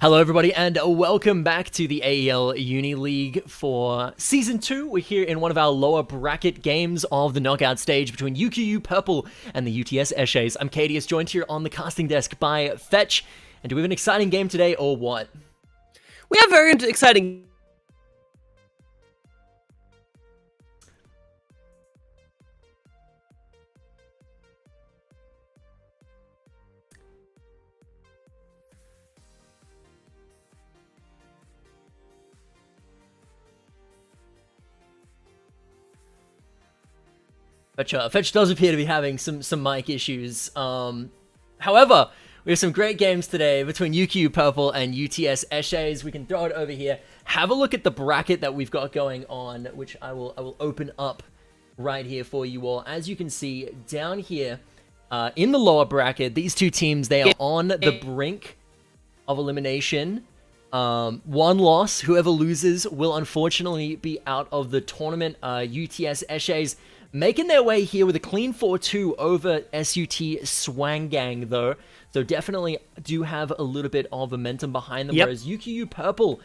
Hello everybody and welcome back to the AEL Uni League for Season 2. We're here in one of our lower bracket games of the knockout stage between UQU Purple and the UTS Eshays. I'm Kadius, joined here on the casting desk by Fetch. And do we have an exciting game today or what? We have very exciting. Fetch does appear to be having some mic issues. However, we have some great games today between UQU Purple and UTS Eshays. We can throw it over here. Have a look at the bracket that we've got going on, which I will open up right here for you all. As you can see down here in the lower bracket, these two teams, they are on the brink of elimination. One loss. Whoever loses will unfortunately be out of the tournament. UTS Eshays making their way here with a clean 4-2 over SUT Swangang, though. So definitely do have a little bit of momentum behind them. Whereas UQU Purple,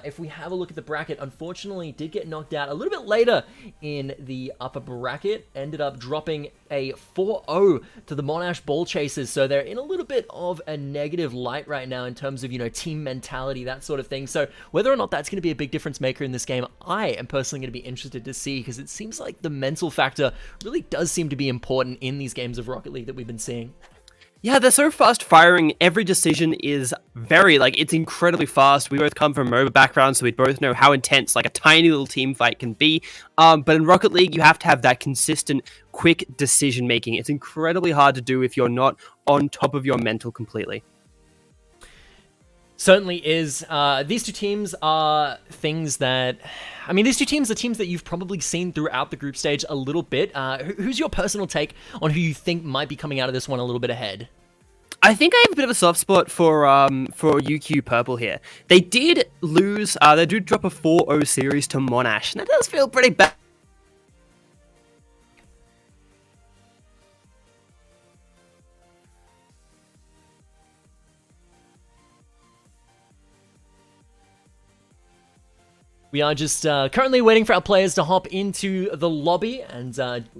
if we have a look at the bracket, unfortunately did get knocked out a little bit later in the upper bracket. Ended up dropping a 4-0 to the Monash Ball Chasers. So they're in a little bit of a negative light right now in terms of, team mentality, that sort of thing. So whether or not that's going to be a big difference maker in this game, I am personally going to be interested to see, because it seems like the mental factor really does seem to be important in these games of Rocket League that we've been seeing. Yeah, they're so fast firing. Every decision is it's incredibly fast. We both come from MOBA backgrounds, so we both know how intense a tiny little team fight can be. But in Rocket League, you have to have that consistent, quick decision making. It's incredibly hard to do if you're not on top of your mental completely. Certainly is. These two teams are things that... these two teams are teams that you've probably seen throughout the group stage a little bit. Who's your personal take on who you think might be coming out of this one a little bit ahead? I think I have a bit of a soft spot for UQ Purple here. They did lose, they did drop a 4-0 series to Monash, and that does feel pretty bad. We are just currently waiting for our players to hop into the lobby, and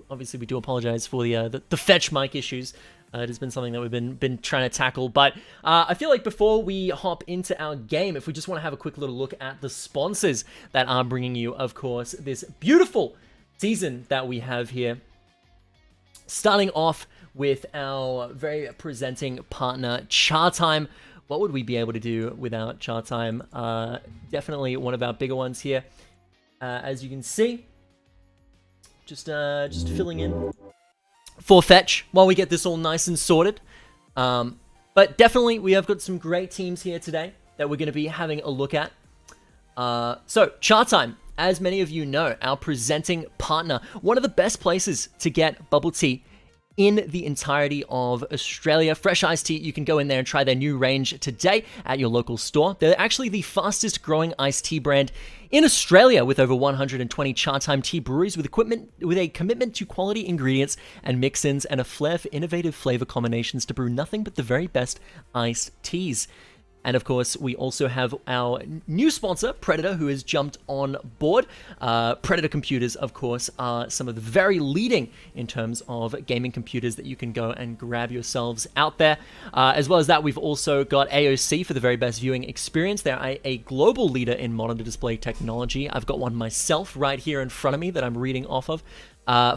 obviously we do apologize for the Fetch mic issues. It has been something that we've been trying to tackle, but I feel like before we hop into our game, if we just want to have a quick little look at the sponsors that are bringing you, of course, this beautiful season that we have here. Starting off with our very presenting partner, Chatime. What would we be able to do without Chatime? Definitely one of our bigger ones here. As you can see, just filling in for Fetch while we get this all nice and sorted. But definitely, we have got some great teams here today that we're going to be having a look at. So, Chatime, as many of you know, our presenting partner, one of the best places to get bubble tea in the entirety of Australia. Fresh iced tea, you can go in there and try their new range today at your local store. They're actually the fastest growing iced tea brand in Australia, with over 120 Chatime tea breweries with a commitment to quality ingredients and mix-ins and a flair for innovative flavor combinations to brew nothing but the very best iced teas. And of course, we also have our new sponsor, Predator, who has jumped on board. Predator computers, of course, are some of the very leading in terms of gaming computers that you can go and grab yourselves out there. As well as that, we've also got AOC for the very best viewing experience. They're a global leader in monitor display technology. I've got one myself right here in front of me that I'm reading off of.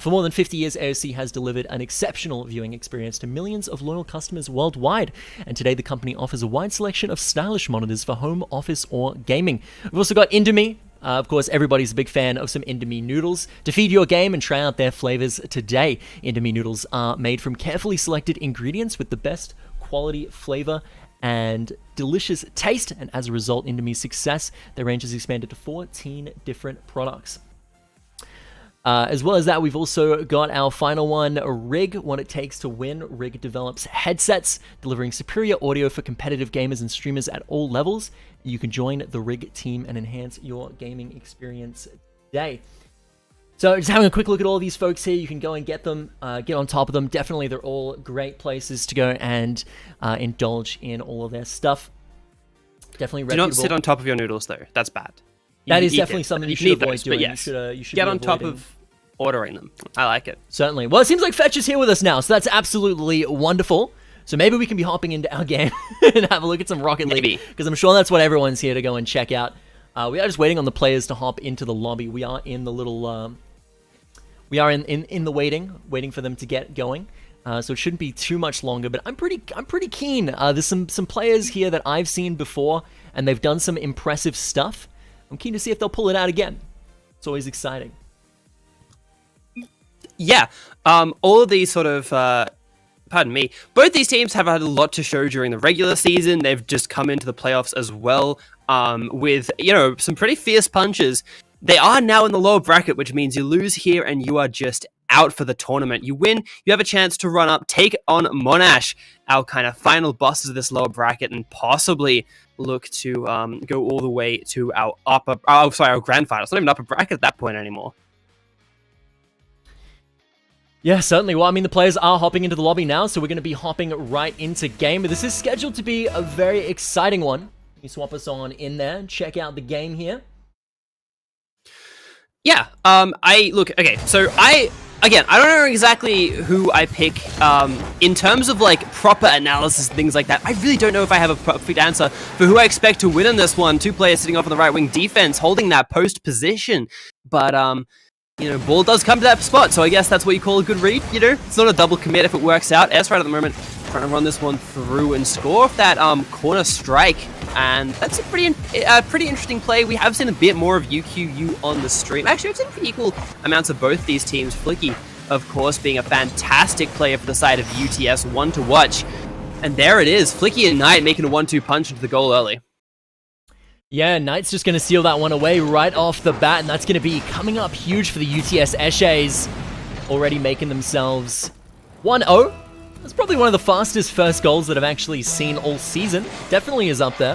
For more than 50 years, AOC has delivered an exceptional viewing experience to millions of loyal customers worldwide. And today, the company offers a wide selection of stylish monitors for home, office, or gaming. We've also got Indomie. Of course, everybody's a big fan of some Indomie noodles. To feed your game and try out their flavors today, Indomie noodles are made from carefully selected ingredients with the best quality flavor and delicious taste. And as a result, Indomie's success, their range has expanded to 14 different products. As well as that, we've also got our final one, Rig, What It Takes to Win. Rig develops headsets, delivering superior audio for competitive gamers and streamers at all levels. You can join the Rig team and enhance your gaming experience today. So just having a quick look at all these folks here, you can go and get them, get on top of them. Definitely, they're all great places to go and indulge in all of their stuff. Definitely Do reputable. not sit on top of your noodles, though. That's bad. That You is eat definitely it, something but you can should eat avoid those, doing. But yes, You should get be on top avoiding. of ordering them. I like it. Certainly. Well, it seems like Fetch is here with us now, so that's absolutely wonderful. So maybe we can be hopping into our game and have a look at some Rocket League, because I'm sure that's what everyone's here to go and check out. We are just waiting on the players to hop into the lobby. We are in the little, we are in the waiting for them to get going. So it shouldn't be too much longer. But I'm pretty keen. There's some players here that I've seen before, and they've done some impressive stuff. I'm keen to see if they'll pull it out again. It's always exciting. Yeah, all of these sort of, pardon me, both these teams have had a lot to show during the regular season. They've just come into the playoffs as well, with, you know, some pretty fierce punches. They are now in the lower bracket, which means you lose here and you are just out for the tournament. You win, you have a chance to run up, take on Monash, our kind of final bosses of this lower bracket, and possibly look to go all the way to our our grand final. It's not even upper bracket at that point anymore. Yeah, certainly. Well, I mean, the players are hopping into the lobby now, so we're going to be hopping right into game. But this is scheduled to be a very exciting one. You swap us on in there and check out the game here. Yeah, Again, I don't know exactly who I pick in terms of like proper analysis and things like that. I really don't know if I have a perfect answer for who I expect to win in this one. Two players sitting off on the right wing defense, holding that post position. But you know, ball does come to that spot, so I guess that's what you call a good read. You know, it's not a double commit if it works out. S right at the moment trying to run this one through and score off that corner strike, and that's a pretty interesting play. We have seen a bit more of UQU on the stream. Actually, we've seen pretty equal amounts of both these teams. Flicky, of course, being a fantastic player for the side of UTS, one to watch. And there it is, Flicky and Knight making a 1-2 punch into the goal early. Yeah, Knight's just going to seal that one away right off the bat, and that's going to be coming up huge for the UTS Eshays, already making themselves 1-0. That's probably one of the fastest first goals that I've actually seen all season. Definitely is up there.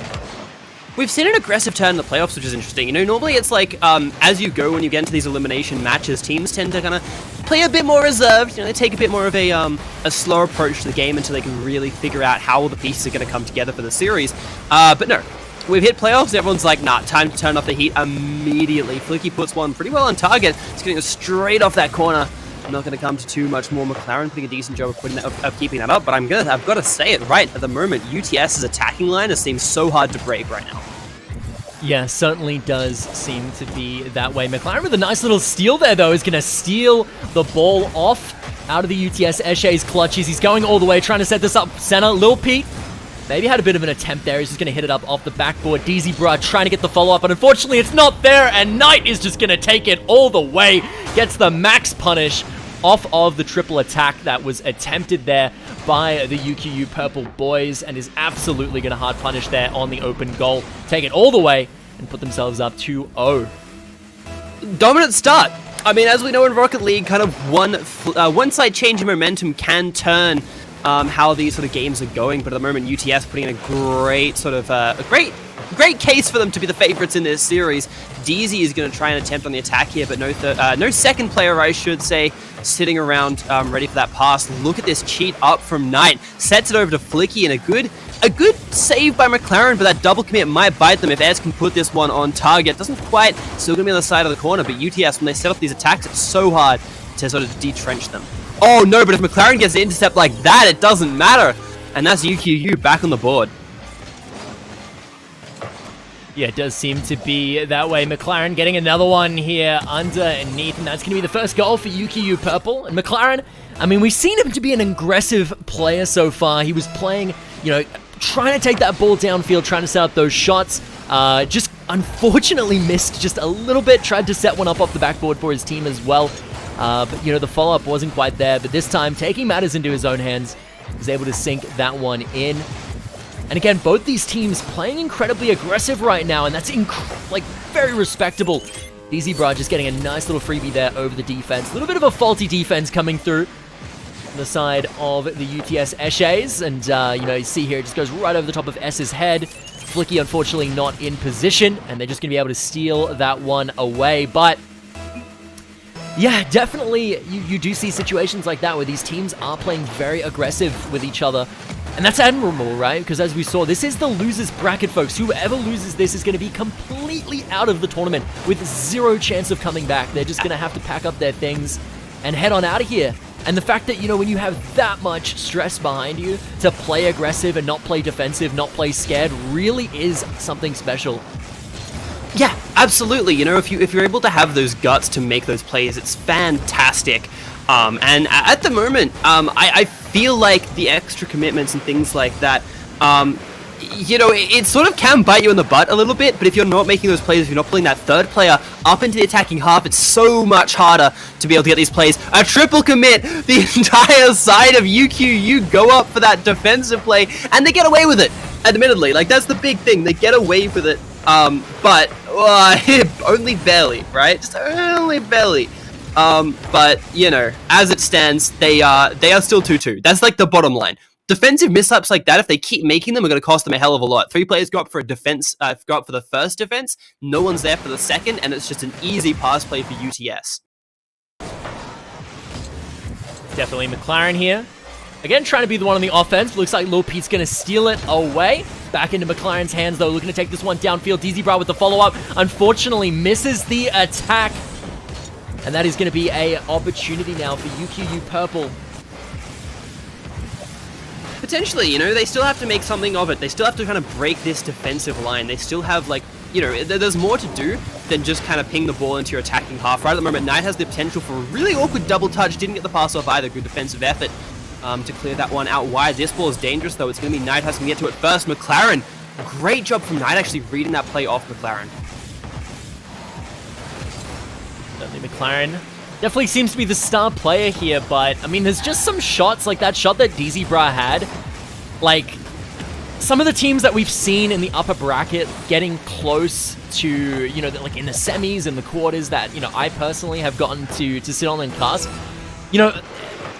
We've seen an aggressive turn in the playoffs, which is interesting. You know, normally it's like, as you go when you get into these elimination matches, teams tend to kind of play a bit more reserved. You know, they take a bit more of a slow approach to the game until they can really figure out how all the pieces are going to come together for the series. But no. We've hit playoffs, and everyone's like, nah, time to turn off the heat immediately. Flicky puts one pretty well on target. It's getting it straight off that corner. I'm not going to come to too much more. McLaren putting a decent job of keeping that up, but I've got to say it right at the moment. UTS's attacking line has seemed so hard to break right now. Yeah, certainly does seem to be that way. McLaren with a nice little steal there, though, is going to steal the ball off out of the UTS Eshays clutches. He's going all the way, trying to set this up center. Lil Pete maybe had a bit of an attempt there. He's just going to hit it up off the backboard. DZ Brad trying to get the follow-up, but unfortunately it's not there, and Knight is just going to take it all the way. Gets the max punish off of the triple attack that was attempted there by the UQU Purple boys, and is absolutely going to hard punish there on the open goal. Take it all the way and put themselves up 2-0. Dominant start. I mean, as we know in Rocket League, kind of one slight change in momentum can turn how these sort of games are going, but at the moment UTS putting in a great sort of a great case for them to be the favorites in this series. DZ is going to try and attempt on the attack here, but no second player, I should say, sitting around ready for that pass. Look at this cheat up from Knight, sets it over to Flicky, and a good save by McLaren, but that double commit might bite them if Ez can put this one on target. Doesn't quite, still going to be on the side of the corner, but UTS, when they set up these attacks, it's so hard to sort of detrench them. Oh no, but if McLaren gets the intercept like that, it doesn't matter. And that's UQU back on the board. Yeah, it does seem to be that way. McLaren getting another one here underneath, and that's going to be the first goal for UQU Purple. And McLaren, I mean, we've seen him to be an aggressive player so far. He was playing, you know, trying to take that ball downfield, trying to set up those shots. Just unfortunately missed just a little bit. Tried to set one up off the backboard for his team as well. But, you know, the follow-up wasn't quite there. But this time, taking matters into his own hands, was able to sink that one in. And again, both these teams playing incredibly aggressive right now, and that's very respectable. DZ Brad just getting a nice little freebie there over the defense. A little bit of a faulty defense coming through on the side of the UTS Eshays. And, you know, you see here, it just goes right over the top of S's head. Flicky, unfortunately, not in position, and they're just going to be able to steal that one away. But yeah, definitely, you do see situations like that where these teams are playing very aggressive with each other. And that's admirable, right? Because as we saw, this is the losers bracket, folks. Whoever loses this is going to be completely out of the tournament with zero chance of coming back. They're just going to have to pack up their things and head on out of here. And the fact that, you know, when you have that much stress behind you to play aggressive and not play defensive, not play scared, really is something special. Yeah, absolutely. You know, if you're able to have those guts to make those plays, it's fantastic. And at the moment, I feel like the extra commitments and things like that, you know, it sort of can bite you in the butt a little bit, but if you're not making those plays, if you're not pulling that third player up into the attacking half, it's so much harder to be able to get these plays. A triple commit, the entire side of UQU go up for that defensive play, and they get away with it, admittedly. Like, that's the big thing, they get away with it, but only barely, right? Just only barely. But, you know, as it stands, they are still 2-2. That's like the bottom line. Defensive mishaps like that, if they keep making them, are going to cost them a hell of a lot. 3 players go up for a defense, go up for the first defense, no one's there for the second, and it's just an easy pass play for UTS. Definitely McLaren here. Again, trying to be the one on the offense. Looks like Lil Pete's going to steal it away. Back into McLaren's hands, though, looking to take this one downfield. DZ Bra with the follow-up. Unfortunately, misses the attack. And that is going to be an opportunity now for UQU Purple. Potentially, you know, they still have to make something of it. They still have to kind of break this defensive line. They still have, like, you know, there's more to do than just kind of ping the ball into your attacking half. Right at the moment, Knight has the potential for a really awkward double touch. Didn't get the pass off either. Good defensive effort to clear that one out wide. This ball is dangerous, though. It's going to be Knight has to get to it first. McLaren, great job from Knight actually reading that play off McLaren. Certainly McLaren definitely seems to be the star player here, but, I mean, there's just some shots, like that shot that DZ Bra had. Like, some of the teams that we've seen in the upper bracket getting close to, you know, like in the semis and the quarters that, you know, I personally have gotten to sit on and cast, you know,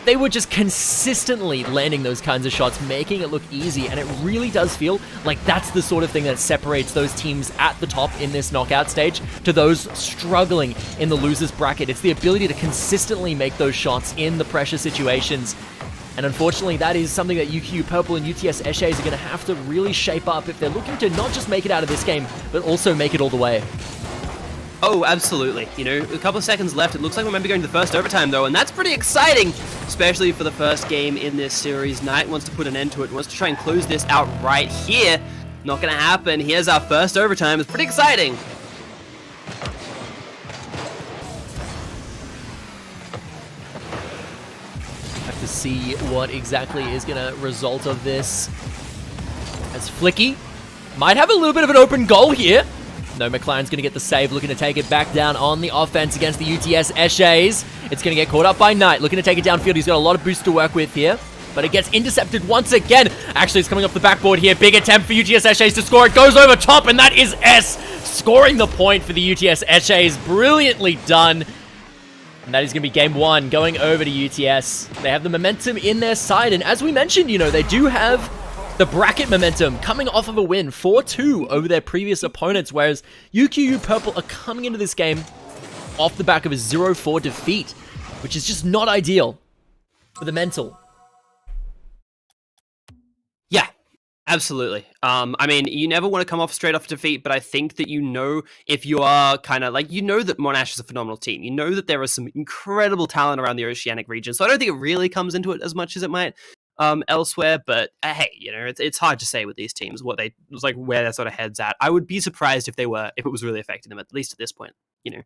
they were just consistently landing those kinds of shots, making it look easy, and it really does feel like that's the sort of thing that separates those teams at the top in this knockout stage to those struggling in the losers bracket. It's the ability to consistently make those shots in the pressure situations. And unfortunately, that is something that UQU Purple and UTS Eshays are going to have to really shape up if they're looking to not just make it out of this game, but also make it all the way. Oh, absolutely. You know, a couple of seconds left. It looks like we might be going to the first overtime, though, and that's pretty exciting, especially for the first game in this series. Knight wants to put an end to it, wants to try and close this out right here. Not going to happen. Here's our first overtime. It's pretty exciting. Have to see what exactly is going to result of this. As Flicky might have a little bit of an open goal here. No, McLaren's going to get the save, looking to take it back down on the offense against the UTS Eshays. It's going to get caught up by Knight, looking to take it downfield. He's got a lot of boost to work with here, but it gets intercepted once again. Actually, it's coming off the backboard here. Big attempt for UTS Eshays to score. It goes over top, and that is S scoring the point for the UTS Eshays. Brilliantly done. And that is going to be game 1 going over to UTS. They have the momentum in their side, and as we mentioned, you know, they do have the bracket momentum coming off of a win 4-2 over their previous opponents, whereas UQU Purple are coming into this game off the back of a 0-4 defeat, which is just not ideal for the mental. Yeah, absolutely. I mean, you never want to come off straight off defeat, but I think that, you know, if you are kind of like, you know that Monash is a phenomenal team. You know that there is some incredible talent around the Oceanic region, so I don't think it really comes into it as much as it might elsewhere, but hey, you know, it's hard to say with these teams what they was like, where their sort of heads at. I would be surprised if it was really affecting them, at least at this point, you know.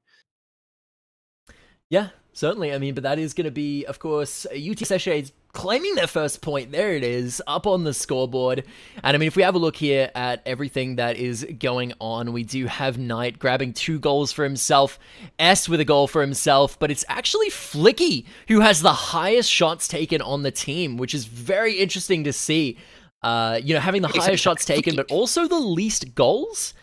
Yeah, certainly. I mean, but that is going to be, of course, UTS Eshays claiming their first point. There it is, up on the scoreboard. And I mean, if we have a look here at everything that is going on, we do have Knight grabbing 2 goals for himself, S with a goal for himself, but it's actually Flicky who has the highest shots taken on the team, which is very interesting to see. You know, having the highest shots taken, but also the least goals.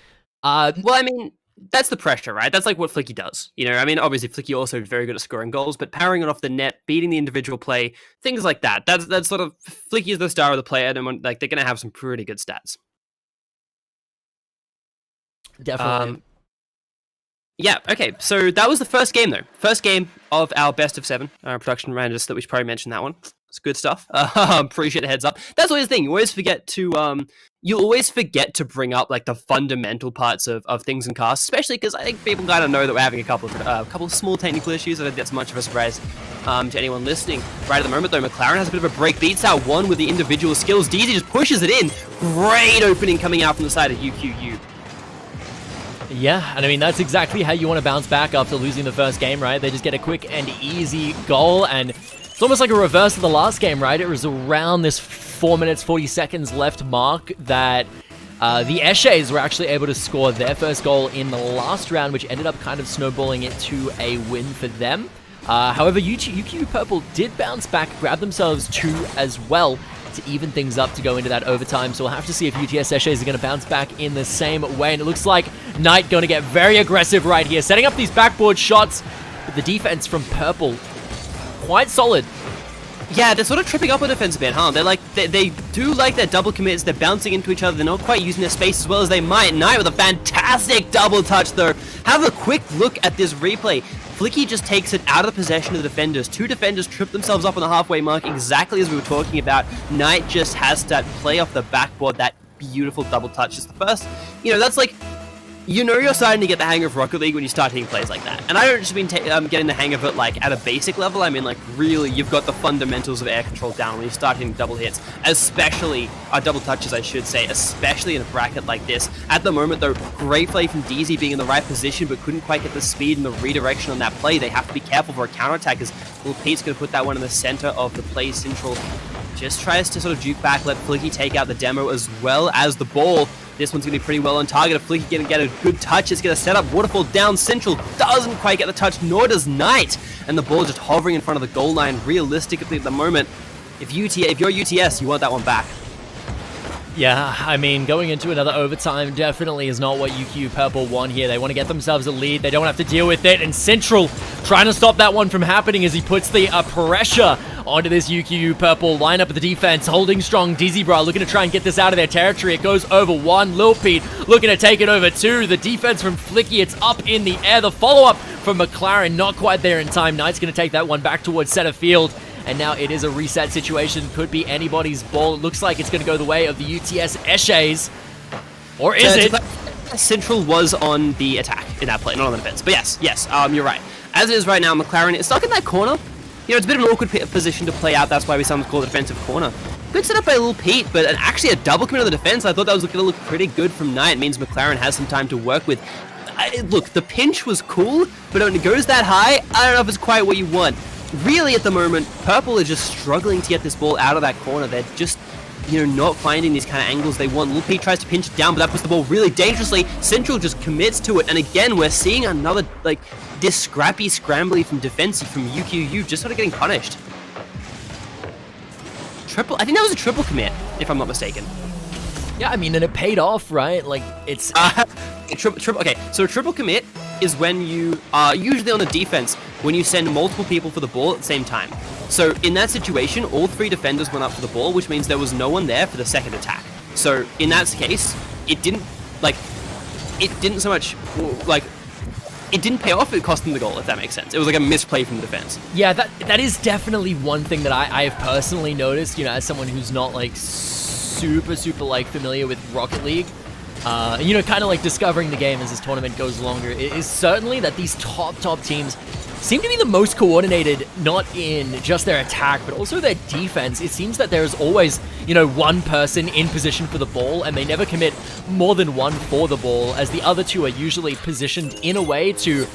Well, I mean, that's the pressure, right? That's like what Flicky does. You know, I mean, obviously Flicky also is very good at scoring goals, but powering it off the net, beating the individual play, things like that. That's sort of, Flicky is the star of the player, and like they're going to have some pretty good stats. Definitely. Yeah, okay, so that was the first game, though. First game of our best of 7 production rounders that we should probably mention that one. It's good stuff. Appreciate the heads up. That's always the thing. You always forget to bring up like the fundamental parts of things in casts, especially because I think people kind of know that we're having a couple of small technical issues. I don't think that's much of a surprise to anyone listening. Right at the moment, though, McLaren has a bit of a break. Beats out one with the individual skills. DZ just pushes it in. Great opening coming out from the side of UQU. Yeah, and I mean, that's exactly how you want to bounce back after losing the first game, right? They just get a quick and easy goal, and it's almost like a reverse of the last game, right? It was around this 4 minutes, 40 seconds left mark that the Eshays were actually able to score their first goal in the last round, which ended up kind of snowballing it to a win for them. However, UQU Purple did bounce back, grab themselves 2 as well to even things up to go into that overtime. So we'll have to see if UTS Eshays are going to bounce back in the same way. And it looks like Knight going to get very aggressive right here, setting up these backboard shots. But the defense from Purple, quite solid. Yeah, they're sort of tripping up on defense a bit, huh? They do like their double commits. They're bouncing into each other. They're not quite using their space as well as they might. Knight with a fantastic double touch, though. Have a quick look at this replay. Flicky just takes it out of the possession of the defenders. 2 defenders trip themselves up on the halfway mark, exactly as we were talking about. Knight just has that play off the backboard, that beautiful double touch. It's the first, that's like, you're starting to get the hang of Rocket League when you start hitting plays like that. And I don't just mean getting the hang of it like at a basic level. I mean like really you've got the fundamentals of air control down when you start hitting double hits, especially double touches, I should say, especially in a bracket like this. At the moment though, great play from DZ being in the right position but couldn't quite get the speed and the redirection on that play. They have to be careful for a counterattack as Little Pete's going to put that one in the center of the play. Central just tries to sort of juke back, let Flicky take out the demo as well as the ball. This one's going to be pretty well on target. If Flicky can get a good touch, it's going to set up Waterfall down Central. Doesn't quite get the touch, nor does Knight. And the ball just hovering in front of the goal line realistically at the moment. If you're UTS, you want that one back. Yeah, I mean, going into another overtime definitely is not what UQU Purple want here. They want to get themselves a lead. They don't have to deal with it. And Central trying to stop that one from happening as he puts the pressure onto this UQU Purple lineup of the defense, holding strong. Dizzy looking to try and get this out of their territory. It goes over 1. Lil Pete looking to take it over 2. The defense from Flicky, it's up in the air. The follow-up from McLaren, not quite there in time. Knight's going to take that one back towards center field. And now it is a reset situation. Could be anybody's ball. It looks like it's going to go the way of the UTS Eshays. Or is it? Central was on the attack in that play, not on the defense. But yes, you're right. As it is right now, McLaren is stuck in that corner. It's a bit of an awkward position to play out. That's why we sometimes call it a defensive corner. Good setup by Lil Pete, but actually a double commit on the defense. I thought that was going to look pretty good from Knight. It means McLaren has some time to work with. Look, the pinch was cool, but when it goes that high, I don't know if it's quite what you want. Really, at the moment, Purple is just struggling to get this ball out of that corner. They're just, not finding these kind of angles they want. Lil Pete tries to pinch it down, but that puts the ball really dangerously. Central just commits to it, and again, we're seeing another, this scrappy, scrambly from defensive from UQU just sort of getting punished. I think that was a triple commit, if I'm not mistaken. Yeah, I mean, and it paid off, right? It's... Okay, so a triple commit is when you are usually on the defense when you send multiple people for the ball at the same time. So in that situation, all 3 defenders went up for the ball, which means there was no one there for the second attack. So in that case, it didn't pay off. It cost them the goal, if that makes sense. It was like a misplay from the defense. Yeah, that is definitely one thing that I have personally noticed, as someone who's not super familiar with Rocket League. Kind of discovering the game as this tournament goes longer, is certainly that these top teams seem to be the most coordinated, not in just their attack, but also their defense. It seems that there's always, one person in position for the ball, and they never commit more than one for the ball, as the other 2 are usually positioned in a way to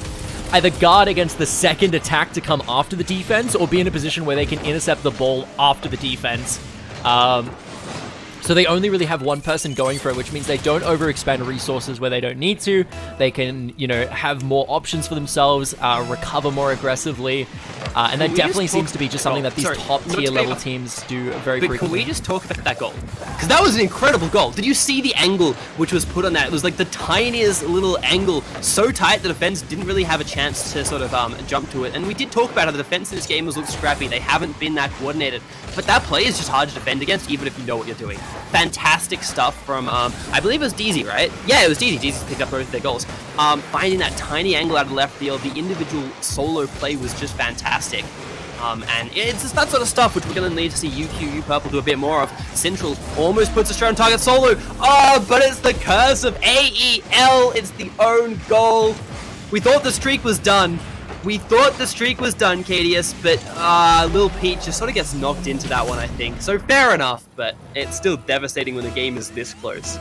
either guard against the second attack to come after the defense, or be in a position where they can intercept the ball after the defense. So they only really have one person going for it, which means they don't overexpend resources where they don't need to. They can, have more options for themselves, recover more aggressively. And that definitely seems to be just something that these top-tier level teams do very frequently. But can we just talk about that goal? Because that was an incredible goal. Did you see the angle which was put on that? It was like the tiniest little angle, so tight the defense didn't really have a chance to sort of jump to it. And we did talk about how the defense in this game has looked scrappy. They haven't been that coordinated. But that play is just hard to defend against, even if you know what you're doing. Fantastic stuff from, I believe it was DZ, right? Yeah, it was DZ. DZ picked up both their goals. Finding that tiny angle out of left field, the individual solo play was just fantastic. And it's just that sort of stuff which we're going to need to see UQU Purple do a bit more of. Central almost puts a straight on target solo. Oh, but it's the curse of AEL. It's the own goal. We thought the streak was done. Kadius, but Lil Pete just sort of gets knocked into that one, I think. So fair enough, but it's still devastating when the game is this close.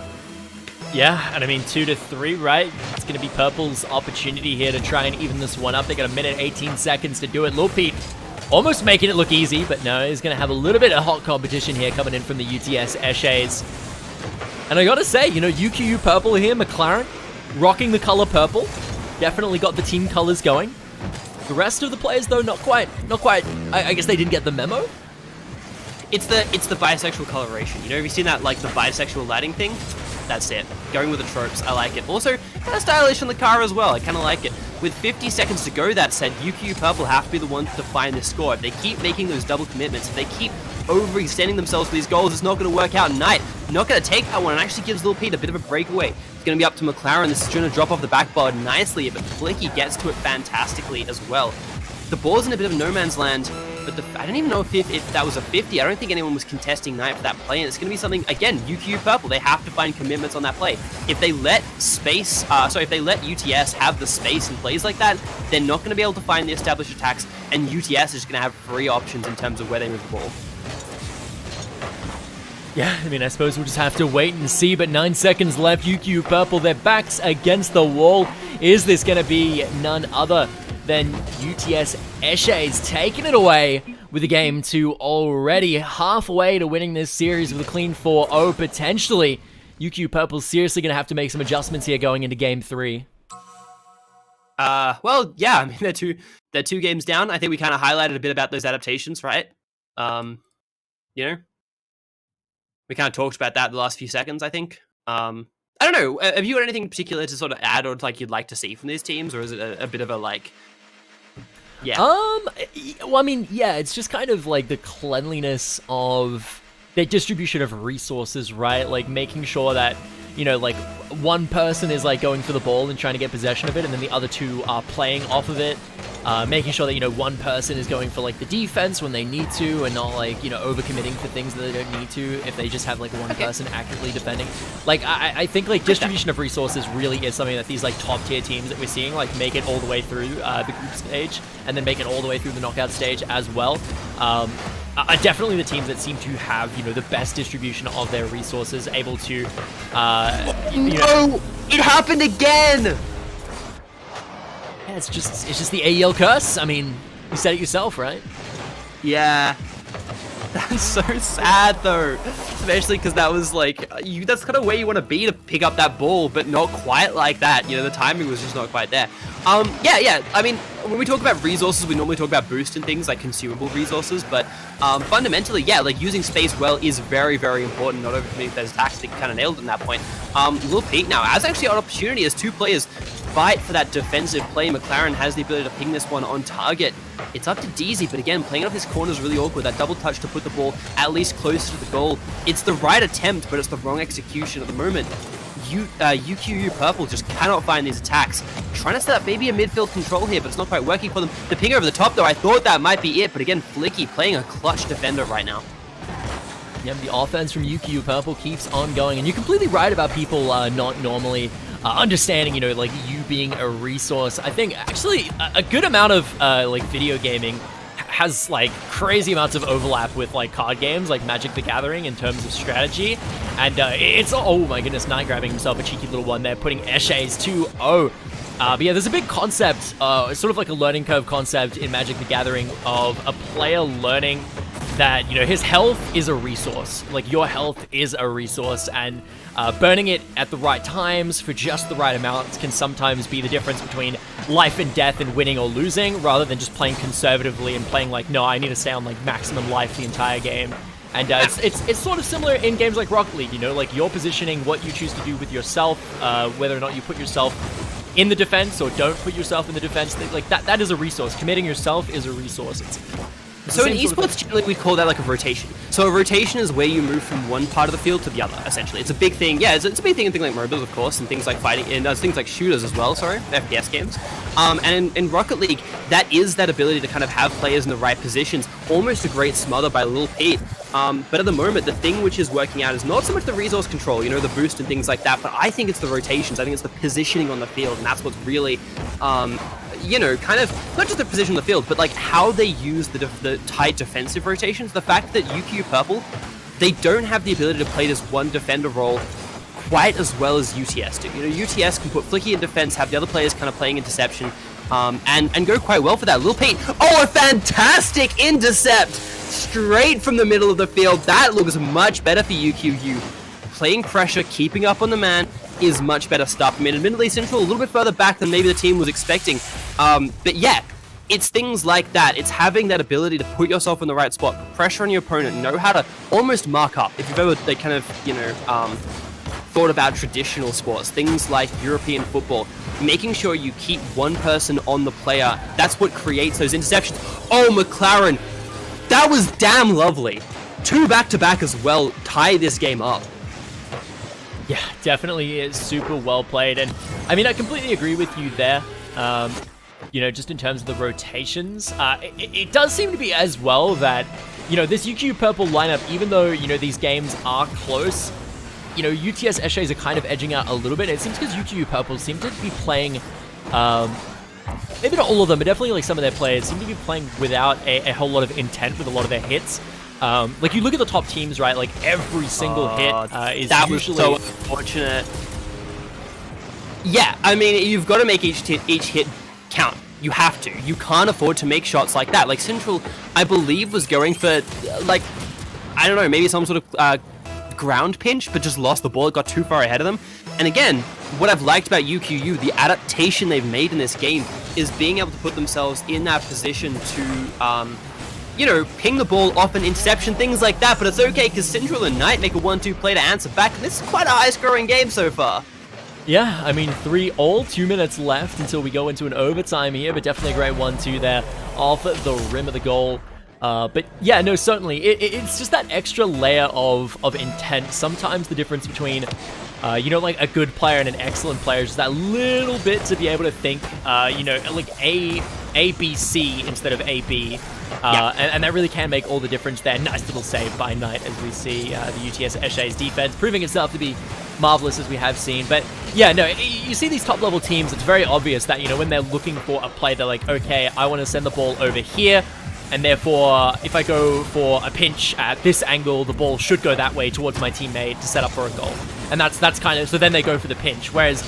Yeah, and I mean 2-3, right? It's going to be Purple's opportunity here to try and even this one up. They got a minute 18 seconds to do it. Lil Pete almost making it look easy, but no, he's going to have a little bit of hot competition here coming in from the UTS Eshays. And I got to say, UQU Purple here, McLaren, rocking the color purple. Definitely got the team colors going. The rest of the players, though, not quite. I guess they didn't get the memo. It's the bisexual coloration. Have you seen that, like, the bisexual lighting thing? That's it. Going with the tropes, I like it. Also, kind of stylish on the car as well. I kind of like it. With 50 seconds to go, that said, UQU Purple have to be the ones to find this score. If they keep making those double commitments, if they keep overextending themselves for these goals, it's not going to work out. Knight not going to take that one and actually gives Lil Pete a bit of a breakaway. It's going to be up to McLaren. This is going to drop off the backboard nicely, but Flicky gets to it fantastically as well. The ball's in a bit of no man's land, but I don't even know if that was a 50. I don't think anyone was contesting Knight for that play, and it's going to be something, again, UQU Purple, they have to find commitments on that play. If they let if they let UTS have the space in plays like that, they're not going to be able to find the established attacks, and UTS is going to have free options in terms of where they move the ball. Yeah, I mean, I suppose we'll just have to wait and see, but 9 seconds left. UQU Purple, their backs against the wall. Is this going to be none other than UTS Eshays taking it away with the game to already halfway to winning this series with a clean 4-0 potentially? UQU Purple's seriously going to have to make some adjustments here going into game 3. Well, yeah, I mean, they're two games down. I think we kind of highlighted a bit about those adaptations, right? We kind of talked about that the last few seconds, I think. I don't know. Have you got anything particular to sort of add or like you'd like to see from these teams, or is it a bit of a like? Yeah. Well, I mean, yeah, it's just kind of like the cleanliness of their distribution of resources, right? Like making sure that, like one person is like going for the ball and trying to get possession of it, and then the other two are playing off of it. Making sure that, one person is going for like the defense when they need to, and not like, overcommitting for things that they don't need to if they just have like one person actively defending. Like, I think like distribution of resources really is something that these like top tier teams that we're seeing like make it all the way through the group stage, and then make it all the way through the knockout stage as well. Are definitely the teams that seem to have, the best distribution of their resources, able to, No! It happened again! Yeah, it's just the AEL curse. I mean, you said it yourself, right? Yeah. That's so sad, though. Especially because that was like, that's kind of where you want to be to pick up that ball, but not quite like that. The timing was just not quite there. Yeah. I mean, when we talk about resources, we normally talk about boost and things like consumable resources, but fundamentally, yeah, like using space well is very, very important. Not overcommitting those attacks. I think kind of nailed it in that point. Lil Pete now has actually an opportunity as two players fight for that defensive play. McLaren has the ability to ping this one on target. It's up to DZ, but again, playing off his corner is really awkward. That double touch to put the ball at least closer to the goal. It's the right attempt, but it's the wrong execution at the moment. UQU Purple just cannot find these attacks. Trying to set up maybe a midfield control here, but it's not quite working for them. The ping over the top, though, I thought that might be it, but again, Flicky playing a clutch defender right now. Yep, the offense from UQU Purple keeps on going, and you're completely right about people not normally understanding, like you being a resource. I think actually a good amount of like video gaming has like crazy amounts of overlap with like card games like Magic the Gathering in terms of strategy, and it's, oh my goodness, Knight grabbing himself a cheeky little one there, putting Eshays 2-0. But yeah, there's a big concept, sort of like a learning curve concept in Magic the Gathering of a player learning that, his health is a resource. Like, your health is a resource, and burning it at the right times for just the right amount can sometimes be the difference between life and death and winning or losing, rather than just playing conservatively and playing like, no, I need to stay on like maximum life the entire game. And it's sort of similar in games like Rocket League, like you're positioning what you choose to do with yourself, whether or not you put yourself in the defense or don't put yourself in the defense. Like that is a resource. Committing yourself is a resource. So in same sort of esports, generally we call that like a rotation. So a rotation is where you move from one part of the field to the other, essentially. It's a big thing. Yeah, it's a big thing in things like MOBAs, of course, and things like fighting, and things like shooters as well, FPS games. And in Rocket League, that is that ability to kind of have players in the right positions, almost a great smother by Lil Pete. But at the moment, the thing which is working out is not so much the resource control, the boost and things like that, but I think it's the rotations. I think it's the positioning on the field, and that's what's really, kind of, not just the position on the field, but like how they use the tight defensive rotations. The fact that UQU Purple, they don't have the ability to play this one defender role quite as well as UTS do. UTS can put Flicky in defense, have the other players kind of playing interception, and go quite well for that. Lil Pete, a fantastic intercept! Straight from the middle of the field. That looks much better for UQU. Playing pressure, keeping up on the man is much better stuff. I mean, admittedly, Central a little bit further back than maybe the team was expecting. But yeah, it's things like that. It's having that ability to put yourself in the right spot, put pressure on your opponent, know how to almost mark up. If you've ever thought about traditional sports, things like European football, making sure you keep one person on the player, that's what creates those interceptions. Oh, McLaren, that was damn lovely. 2 back-to-back as well tie this game up. Yeah, definitely is super well played. And I mean, I completely agree with you there. Just in terms of the rotations, it does seem to be as well that, this UQU Purple lineup, even though, these games are close, UTS Eshays are kind of edging out a little bit. It seems because UQU Purple seem to be playing, maybe not all of them, but definitely like some of their players seem to be playing without a whole lot of intent with a lot of their hits. Like you look at the top teams, right? Like every single hit is that usually... was so unfortunate. Yeah, I mean, you've got to make each hit count. You have to. You can't afford to make shots like that. Like Central, I believe, was going for I don't know, maybe some sort of ground pinch, but just lost the ball. It got too far ahead of them. And again, what I've liked about UQU, the adaptation they've made in this game, is being able to put themselves in that position to ping the ball off an interception, things like that, but it's okay because Central and Knight make a 1-2 play to answer back, and this is quite a high-scoring game so far. Yeah, I mean, 3-all, 2 minutes left until we go into an overtime here, but definitely a great 1-2 there off the rim of the goal. But yeah, no, certainly, it's just that extra layer of intent. Sometimes the difference between, like a good player and an excellent player is just that little bit to be able to think, like A, B, C instead of A, B. And that really can make all the difference there. Nice little save by Knight as we see the UTS Eshays defense proving itself to be marvelous as we have seen. But yeah, no, you see these top level teams, it's very obvious that, when they're looking for a play, they're like, okay, I want to send the ball over here. And therefore, if I go for a pinch at this angle, the ball should go that way towards my teammate to set up for a goal. And that's kind of, so then they go for the pinch. Whereas,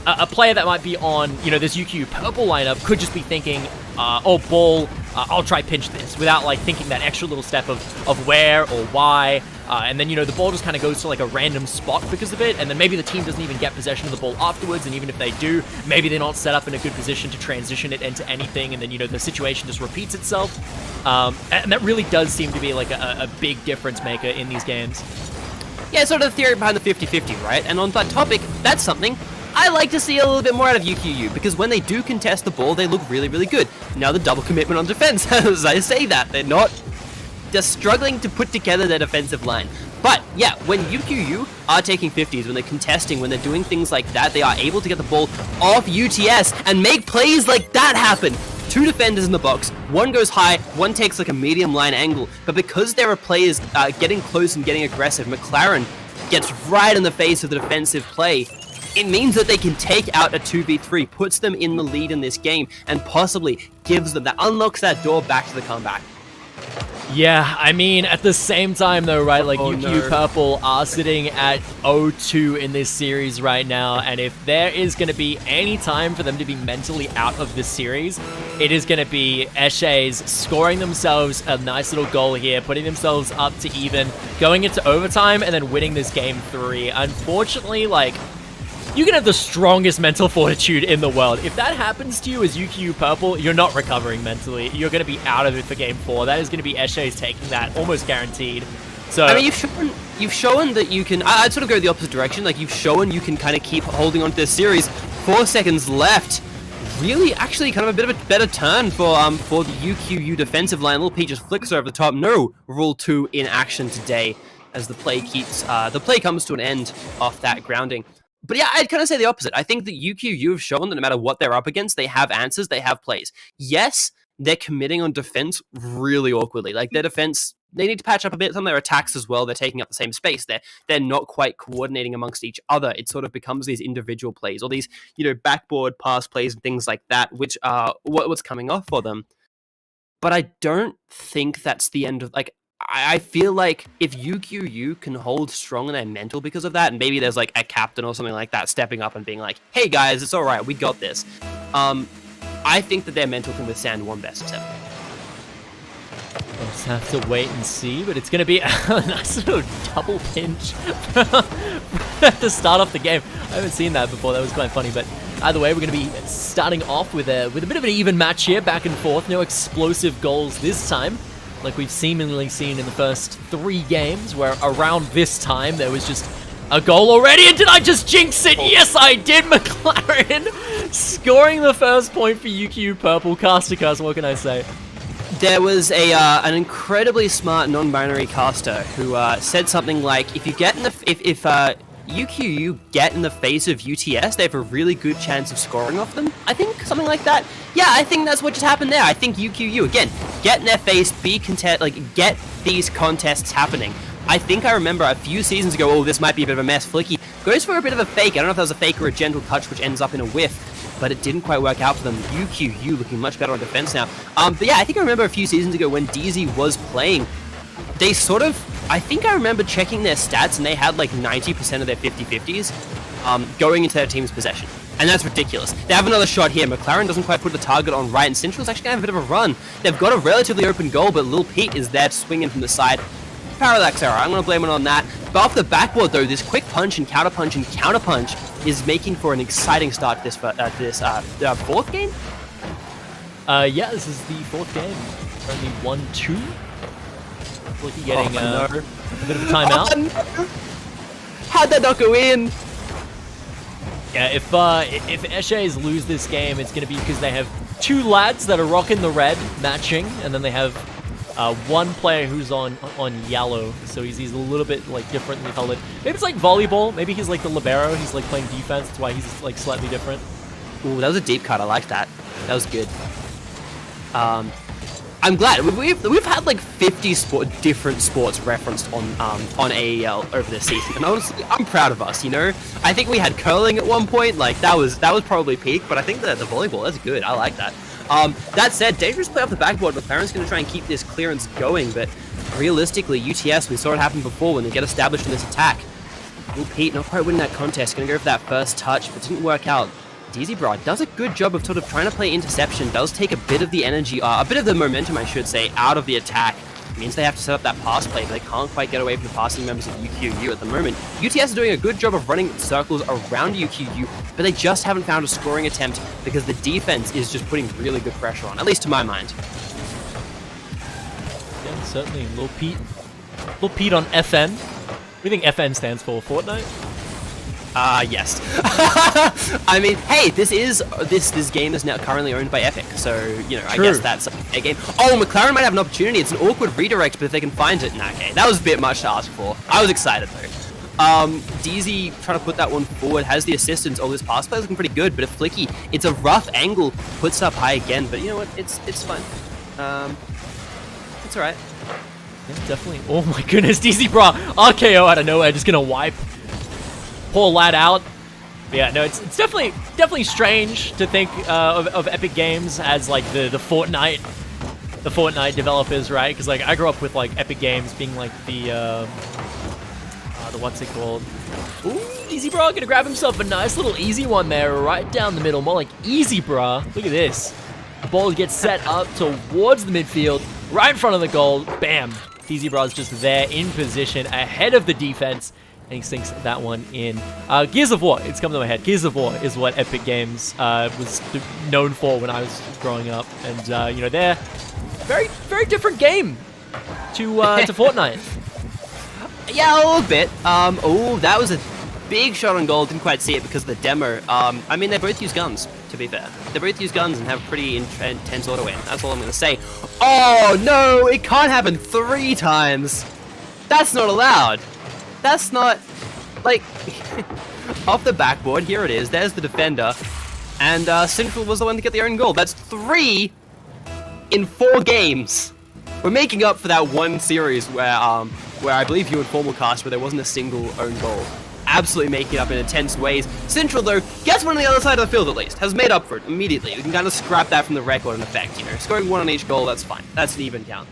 a player that might be on, this UQU Purple lineup could just be thinking, ball, I'll try pinch this, without like thinking that extra little step of where or why. And then, the ball just kind of goes to like a random spot because of it. And then maybe the team doesn't even get possession of the ball afterwards. And even if they do, maybe they're not set up in a good position to transition it into anything. And then, the situation just repeats itself. And that really does seem to be like a big difference maker in these games. Yeah, sort of the theory behind the 50-50, right? And on that topic, that's something I like to see a little bit more out of UQU, because when they do contest the ball, they look really, really good. Now the double commitment on defense, as I say that, they're struggling to put together their defensive line. But yeah, when UQU are taking 50s, when they're contesting, when they're doing things like that, they are able to get the ball off UTS and make plays like that happen. 2 defenders in the box, one goes high, one takes like a medium line angle, but because there are players getting close and getting aggressive, McLaren gets right in the face of the defensive play. It means that they can take out a 2v3, puts them in the lead in this game, and possibly gives them that, unlocks that door back to the comeback. Yeah, I mean, at the same time though, right, like UQU Purple are sitting at 0-2 in this series right now, and if there is going to be any time for them to be mentally out of this series, it is going to be Eshays scoring themselves a nice little goal here, putting themselves up to even, going into overtime, and then winning this game 3. Unfortunately, like, you can have the strongest mental fortitude in the world. If that happens to you as UQU Purple, you're not recovering mentally. You're going to be out of it for Game 4. That is going to be Eshays taking that, almost guaranteed. So I mean, you've shown that you can... I'd sort of go the opposite direction. Like, you've shown you can kind of keep holding on to this series. 4 seconds left. really, actually, kind of a bit of a better turn for the UQU defensive line. Little Pete just flicks over the top. No Rule 2 in action today as the play comes to an end off that grounding. But yeah, I'd kind of say the opposite. I think that UQU have shown that no matter what they're up against, they have answers, they have plays. Yes, they're committing on defense really awkwardly. Like their defense, they need to patch up a bit. Some of their attacks as well, they're taking up the same space. They're not quite coordinating amongst each other. It sort of becomes these individual plays or these, backboard pass plays and things like that, which are what's coming off for them. But I don't think that's the end of, like, I feel like if UQU can hold strong in their mental because of that, and maybe there's like a captain or something like that stepping up and being like, hey guys, it's all right, we got this. I think that their mental can withstand one best of 7. We'll just have to wait and see, but it's going to be a nice little double pinch to start off the game. I haven't seen that before. That was quite funny, but either way, we're going to be starting off with a bit of an even match here, back and forth. No explosive goals this time, like we've seemingly seen in the first 3 games, where around this time there was just a goal already. And did I just jinx it? Yes, I did. McLaren scoring the first point for UQU Purple. Caster Curse, what can I say? There was an incredibly smart non-binary caster who said something like, if UQU get in the face of UTS, they have a really good chance of scoring off them. I think something like that. Yeah, I think that's what just happened there. I think UQU again get in their face, be content, like get these contests happening. I think I remember a few seasons ago, oh, this might be a bit of a mess. Flicky goes for a bit of a fake. I don't know if that was a fake or a gentle touch, which ends up in a whiff, but it didn't quite work out for them. UQU looking much better on defense now. But yeah, I think I remember a few seasons ago when DZ was playing, they sort of, I think I remember checking their stats and they had like 90% of their 50-50s going into their team's possession. And that's ridiculous. They have another shot here. McLaren doesn't quite put the target on right, and Central's actually going to have a bit of a run. They've got a relatively open goal, but Lil Pete is there swinging from the side. Parallax error, I'm going to blame it on that. But off the backboard though, this quick punch and counterpunch is making for an exciting start to this 4th game? Yeah, this is the 4th game. Only 1-2. Flicky getting a bit of a timeout. Oh, no. How'd that not go in? Yeah, if Eshays lose this game, it's going to be because they have 2 lads that are rocking the red, matching, and then they have 1 player who's on yellow, so he's a little bit like differently colored. Maybe it's like volleyball. Maybe he's like the libero. He's like playing defense. That's why he's like slightly different. Ooh, that was a deep cut. I like that. That was good. I'm glad we've had like 50 different sports referenced on AEL over this season, and honestly, I'm proud of us. I think we had curling at one point. Like that was probably peak, but I think the volleyball, that's good. I like that. That said, dangerous play off the backboard. McLaren's going to try and keep this clearance going, but realistically, UTS, we saw it happen before when they get established in this attack. Lil Pete not quite winning that contest, going to go for that first touch, but didn't work out. DZ Bra does a good job of sort of trying to play interception, does take a bit of the energy, a bit of the momentum, I should say, out of the attack. It means they have to set up that pass play, but they can't quite get away from the passing members of UQU at the moment. UTS is doing a good job of running circles around UQU, but they just haven't found a scoring attempt because the defense is just putting really good pressure on, at least to my mind. Yeah, certainly. Lil Pete on FN. What do you think FN stands for? Fortnite? Yes. I mean, hey, this game is now currently owned by Epic, so, I guess that's a game. Oh, McLaren might have an opportunity. It's an awkward redirect, but if they can find it, okay, that was a bit much to ask for. I was excited, though. DZ trying to put that one forward, has the assistance. Oh, this pass play is looking pretty good, but if Flicky, it's a rough angle, puts up high again, but you know what, it's fine. It's alright. Yeah, definitely. Oh my goodness, DZ Bra, RKO out of nowhere, just gonna wipe poor lad out. But yeah, no, it's definitely strange to think of Epic Games as like the Fortnite developers, right? Because like I grew up with like Epic Games being like the what's it called? Ooh, Easy Bra gonna grab himself a nice little easy one there, right down the middle, more like Easy Bra. Look at this. The ball gets set up towards the midfield, right in front of the goal. Bam! Easy Bra's just there in position, ahead of the defense. And he sinks that one in. Gears of War, it's come to my head. Gears of War is what Epic Games was known for when I was growing up. And, they're very, very different game to Fortnite. Yeah, a little bit. Oh, that was a big shot on goal. Didn't quite see it because of the demo. I mean, they both use guns. to be fair. They both use guns and have pretty intense auto aim. That's all I'm going to say. Oh, no! It can't happen 3 times! That's not allowed! That's not... Like... Off the backboard, here it is. There's the defender. And Central was the one to get the own goal. That's 3 in 4 games. We're making up for that one series where I believe you in formal cast where there wasn't a single own goal. Absolutely making it up in intense ways. Central, though, gets one on the other side of the field at least. Has made up for it immediately. We can kind of scrap that from the record in effect, you know. Scoring 1 on each goal, that's fine. That's an even count.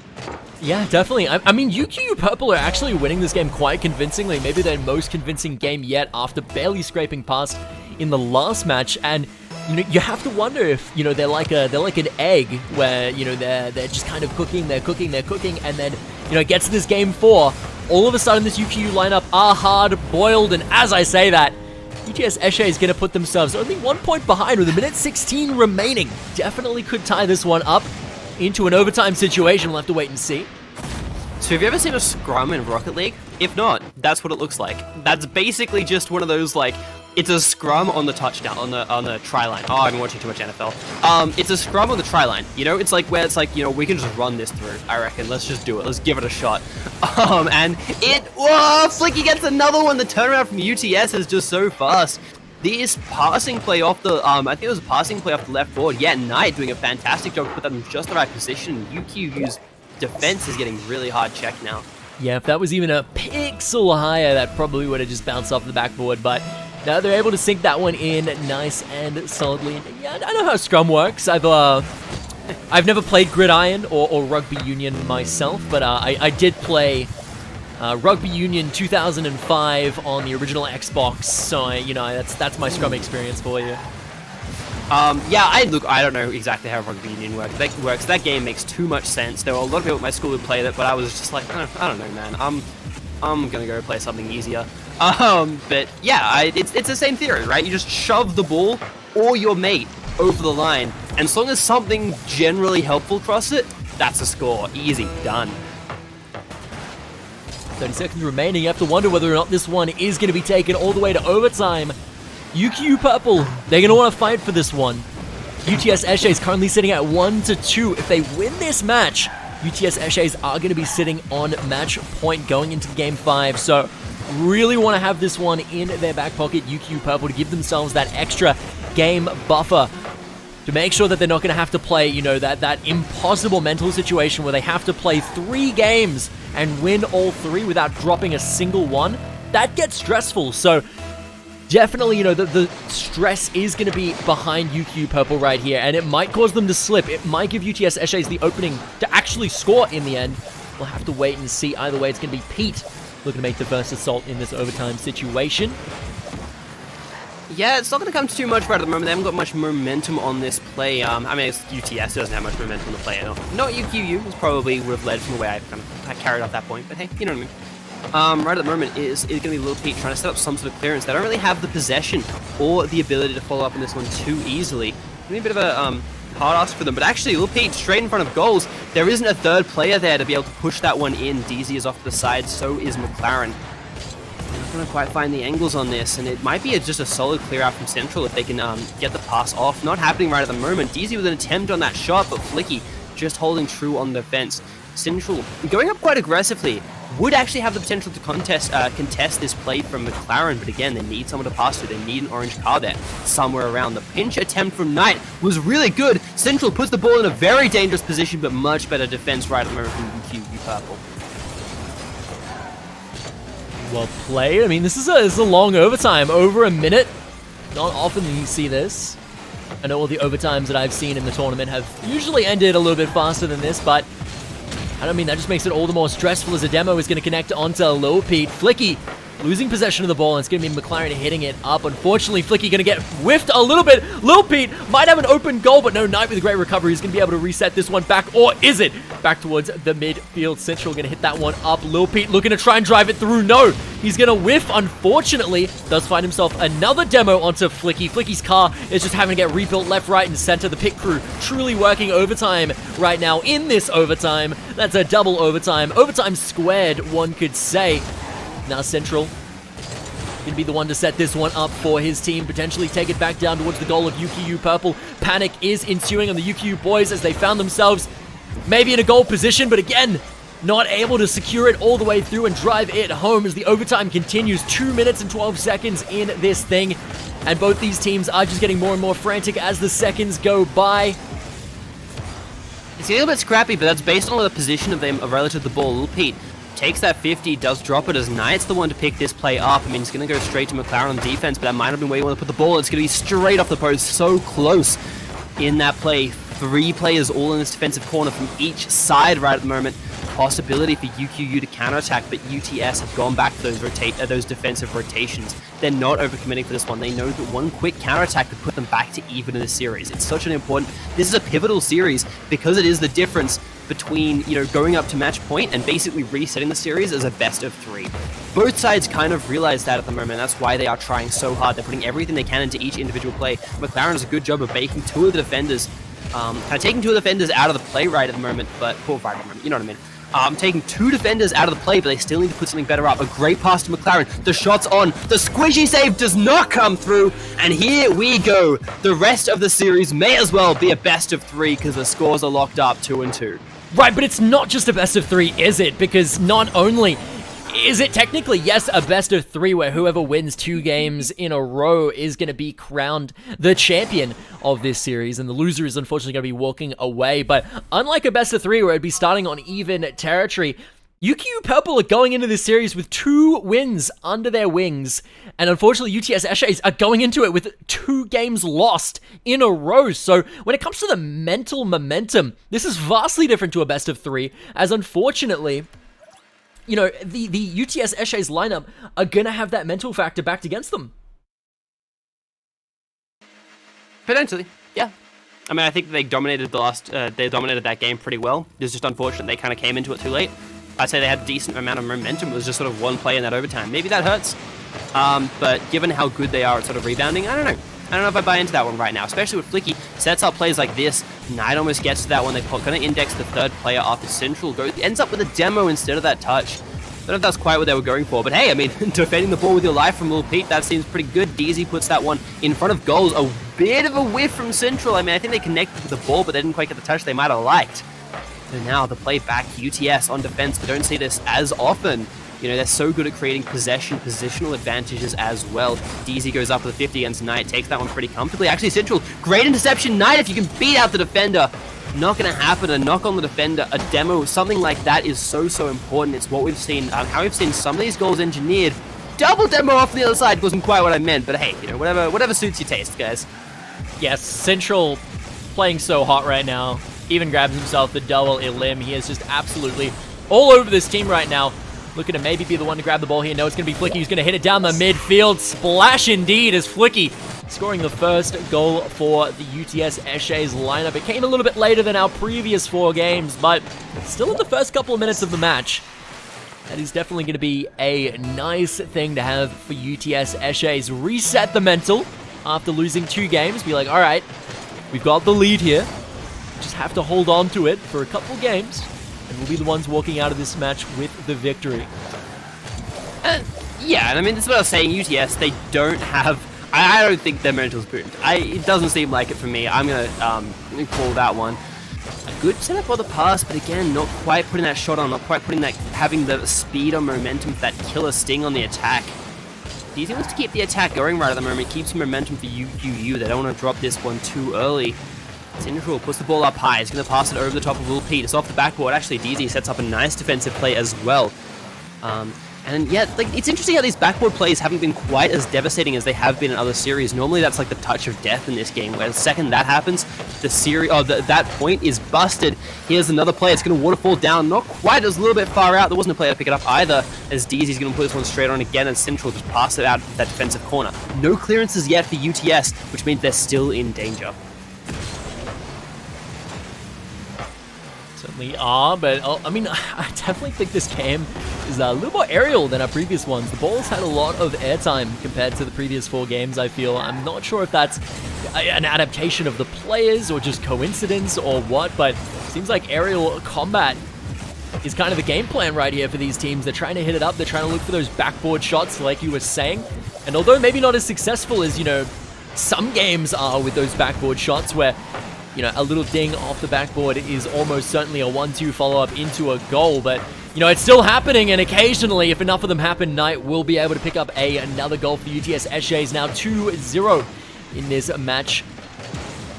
Yeah, definitely. I mean, UQU Purple are actually winning this game quite convincingly. Maybe their most convincing game yet after barely scraping past in the last match. And you know, you have to wonder if, you know, they're like an egg where, you know, they're just kind of cooking, they're cooking, and then, you know, it gets to this game 4. All of a sudden, this UQU lineup are hard-boiled, and as I say that, UTS Eshays is going to put themselves only 1 point behind with a minute 16 remaining. Definitely could tie this one up into an overtime situation. We'll have to wait and see. So have you ever seen a scrum in Rocket League? If not, that's what it looks like. That's basically just one of those, like, it's a scrum on the touchdown, on the try line. Oh, I've been watching too much NFL. It's a scrum on the try line. You know, it's like where it's like, you know, we can just run this through, I reckon. Let's just do it. Let's give it a shot. And whoa, Flicky gets another one. The turnaround from UTS is just so fast. This passing play off the, I think it was a passing play off the left board. Yeah, Knight doing a fantastic job to put that in just the right position. UQU's defense is getting really hard checked now. Yeah, if that was even a pixel higher, that probably would have just bounced off the backboard, but now they're able to sink that one in nice and solidly. Yeah, I know how Scrum works. I've never played Gridiron or Rugby Union myself, but I did play Rugby Union 2005 on the original Xbox, so you know, that's my Scrum experience for you. Yeah, I don't know exactly how Rugby Union works. That game makes too much sense. There were a lot of people at my school who played it, but I was just like, I don't know, man. I'm gonna go play something easier. But yeah, it's the same theory, right? You just shove the ball or your mate over the line, and as long as something generally helpful across it, that's a score. Easy, done. 30 seconds remaining. You have to wonder whether or not this one is going to be taken all the way to overtime. UQU Purple, they're going to want to fight for this one. UTS Eshays currently sitting at 1-2. If they win this match, UTS Eshays are going to be sitting on match point going into game 5. So really want to have this one in their back pocket, UQU Purple, to give themselves that extra game buffer to make sure that they're not going to have to play, you know, that impossible mental situation where they have to play 3 games and win all 3 without dropping a single one. That gets stressful. So definitely, you know, the stress is going to be behind UQU Purple right here, and it might cause them to slip. It might give UTS Eshays the opening to actually score in the end. We'll have to wait and see. Either way, it's going to be Pete looking to make the first assault in this overtime situation. Yeah, it's not going to come to too much right at the moment. They haven't got much momentum on this play. I mean, it's UTS doesn't have much momentum on the play. Not UQU. It's probably would have led from the way I carried off that point. But hey, you know what I mean. Right at the moment is going to be Lil Pete trying to set up some sort of clearance. They don't really have the possession or the ability to follow up on this one too easily. Maybe a bit of a hard ask for them, but actually Lil Pete straight in front of goals. There isn't a third player there to be able to push that one in. DZ is off to the side, so is McLaren. They're not going to quite find the angles on this, and it might be just a solid clear out from Central if they can get the pass off. Not happening right at the moment. DZ with an attempt on that shot, but Flicky just holding true on the defense. Central going up quite aggressively. Would actually have the potential to contest this play from McLaren, but again, they need someone to pass to. They need an orange car there somewhere around. The pinch attempt from Knight was really good. Central puts the ball in a very dangerous position, but much better defense right at the moment from UQU Purple. Well played. I mean, this is a long overtime, over a minute. Not often do you see this. I know all the overtimes that I've seen in the tournament have usually ended a little bit faster than this, but I mean, that just makes it all the more stressful as a demo is going to connect onto Lil Pete. Flicky losing possession of the ball, and it's going to be McLaren hitting it up. Unfortunately, Flicky going to get whiffed a little bit. Lil Pete might have an open goal, but no, Knight with a great recovery is going to be able to reset this one back, or is it? Back towards the midfield. Central going to hit that one up. Lil Pete looking to try and drive it through. No, he's going to whiff, unfortunately. Does find himself another demo onto Flicky. Flicky's car is just having to get rebuilt left, right, and center. The pit crew truly working overtime right now in this overtime. That's a double overtime. Overtime squared, one could say. Now Central Gonna be the one to set this one up for his team, potentially take it back down towards the goal of UQU Purple. Panic is ensuing on the UQU boys as they found themselves maybe in a goal position, but again, not able to secure it all the way through and drive it home as the overtime continues. 2 minutes and 12 seconds in this thing, and both these teams are just getting more and more frantic as the seconds go by. It's a little bit scrappy, but that's based on the position of them relative to the ball. Little Pete takes that 50, does drop it as Knight's the one to pick this play up. I mean, he's going to go straight to McLaren on defense, but that might have been where you want to put the ball. It's going to be straight off the post, so close in that play. 3 players all in this defensive corner from each side right at the moment. Possibility for UQU to counterattack, but UTS have gone back to those defensive rotations. They're not overcommitting for this one. They know that one quick counterattack could put them back to even in the series. It's such an important... This is a pivotal series because it is the difference between, you know, going up to match point and basically resetting the series as a best of 3. Both sides kind of realize that at the moment. That's why they are trying so hard. They're putting everything they can into each individual play. McLaren does a good job of baking 2 of the defenders, kind of taking 2 of the defenders out of the play right at the moment, but... Well, right at the moment, you know what I mean. Taking 2 defenders out of the play, but they still need to put something better up. A great pass to McLaren. The shot's on. The squishy save does not come through. And here we go. The rest of the series may as well be a best of 3 because the scores are locked up 2-2. Right, but it's not just a best of 3, is it? Because not only is it technically, yes, a best of 3 where whoever wins 2 games in a row is going to be crowned the champion of this series, and the loser is unfortunately going to be walking away. But unlike a best of 3 where it'd be starting on even territory, UQU Purple are going into this series with 2 wins under their wings, and unfortunately UTS Eshays are going into it with 2 games lost in a row. So when it comes to the mental momentum, this is vastly different to a best of 3, as unfortunately, you know, the UTS Eshays lineup are going to have that mental factor backed against them. Potentially, yeah. I mean, I think they dominated they dominated that game pretty well. It's just unfortunate they kind of came into it too late. I'd say they had a decent amount of momentum. It was just sort of one play in that overtime. Maybe that hurts. But given how good they are at sort of rebounding, I don't know. I don't know if I buy into that one right now, especially with Flicky. Sets up plays like this. Knight almost gets to that one. They're going to index the 3rd player after Central. Ends up with a demo instead of that touch. Don't know if that's quite what they were going for, but hey, I mean, defending the ball with your life from Lil Pete, that seems pretty good. DZ puts that one in front of goals. A bit of a whiff from Central. I mean, I think they connected with the ball, but they didn't quite get the touch they might have liked. So now the play back, UTS on defense. We don't see this as often. You know, they're so good at creating positional advantages as well. DZ goes up with a 50 against Knight, takes that one pretty comfortably. Actually, Central, great interception. Knight, if you can beat out the defender. Not going to happen. A knock on the defender, a demo, something like that is so important. It's what we've seen, how we've seen some of these goals engineered. Double demo off the other side wasn't quite what I meant, but hey, you know, whatever suits your taste, guys. Yes, Central playing so hot right now. Even grabs himself the double elim. He is just absolutely all over this team right now. Looking to maybe be the one to grab the ball here. No, it's going to be Flicky who's going to hit it down the midfield. Splash indeed as Flicky scoring the first goal for the UTS Eshays lineup. It came a little bit later than our previous 4 games, but still in the first couple of minutes of the match. That is definitely going to be a nice thing to have for UTS Eshays. Reset the mental after losing 2 games. Be like, all right, we've got the lead here. Just have to hold on to it for a couple games, and we'll be the ones walking out of this match with the victory. Yeah, and I mean, this is what I was saying. UTS, they don't have... I don't think their mental's boomed. It doesn't seem like it for me. I'm going to call that one. A good setup on the pass, but again, not quite putting that shot on, not quite putting that, having the speed or momentum for that killer sting on the attack. DZ wants to keep the attack going right at the moment. Keeps some momentum for UQU. They don't want to drop this one too early. Central puts the ball up high. He's going to pass it over the top of Lil Pete. It's off the backboard. Actually, DZ sets up a nice defensive play as well. And yeah, like, it's interesting how these backboard plays haven't been quite as devastating as they have been in other series. Normally, that's like the touch of death in this game, where the second that happens, the series, that point is busted. Here's another play. It's going to waterfall down. Not quite. It was a little bit far out. There wasn't a player to pick it up either, as DZ's going to put this one straight on again, and Central just pass it out that defensive corner. No clearances yet for UTS, which means they're still in danger. Certainly are, but I mean, I definitely think this game is a little more aerial than our previous ones. The ball's had a lot of airtime compared to the previous 4 games, I feel. I'm not sure if that's an adaptation of the players or just coincidence or what, but it seems like aerial combat is kind of the game plan right here for these teams. They're trying to hit it up. They're trying to look for those backboard shots, like you were saying. And although maybe not as successful as, some games are with those backboard shots where, a little ding off the backboard is almost certainly a 1-2 follow-up into a goal. But, it's still happening, and occasionally, if enough of them happen, Knight will be able to pick up another goal for UTS Eshays. Now 2-0 in this match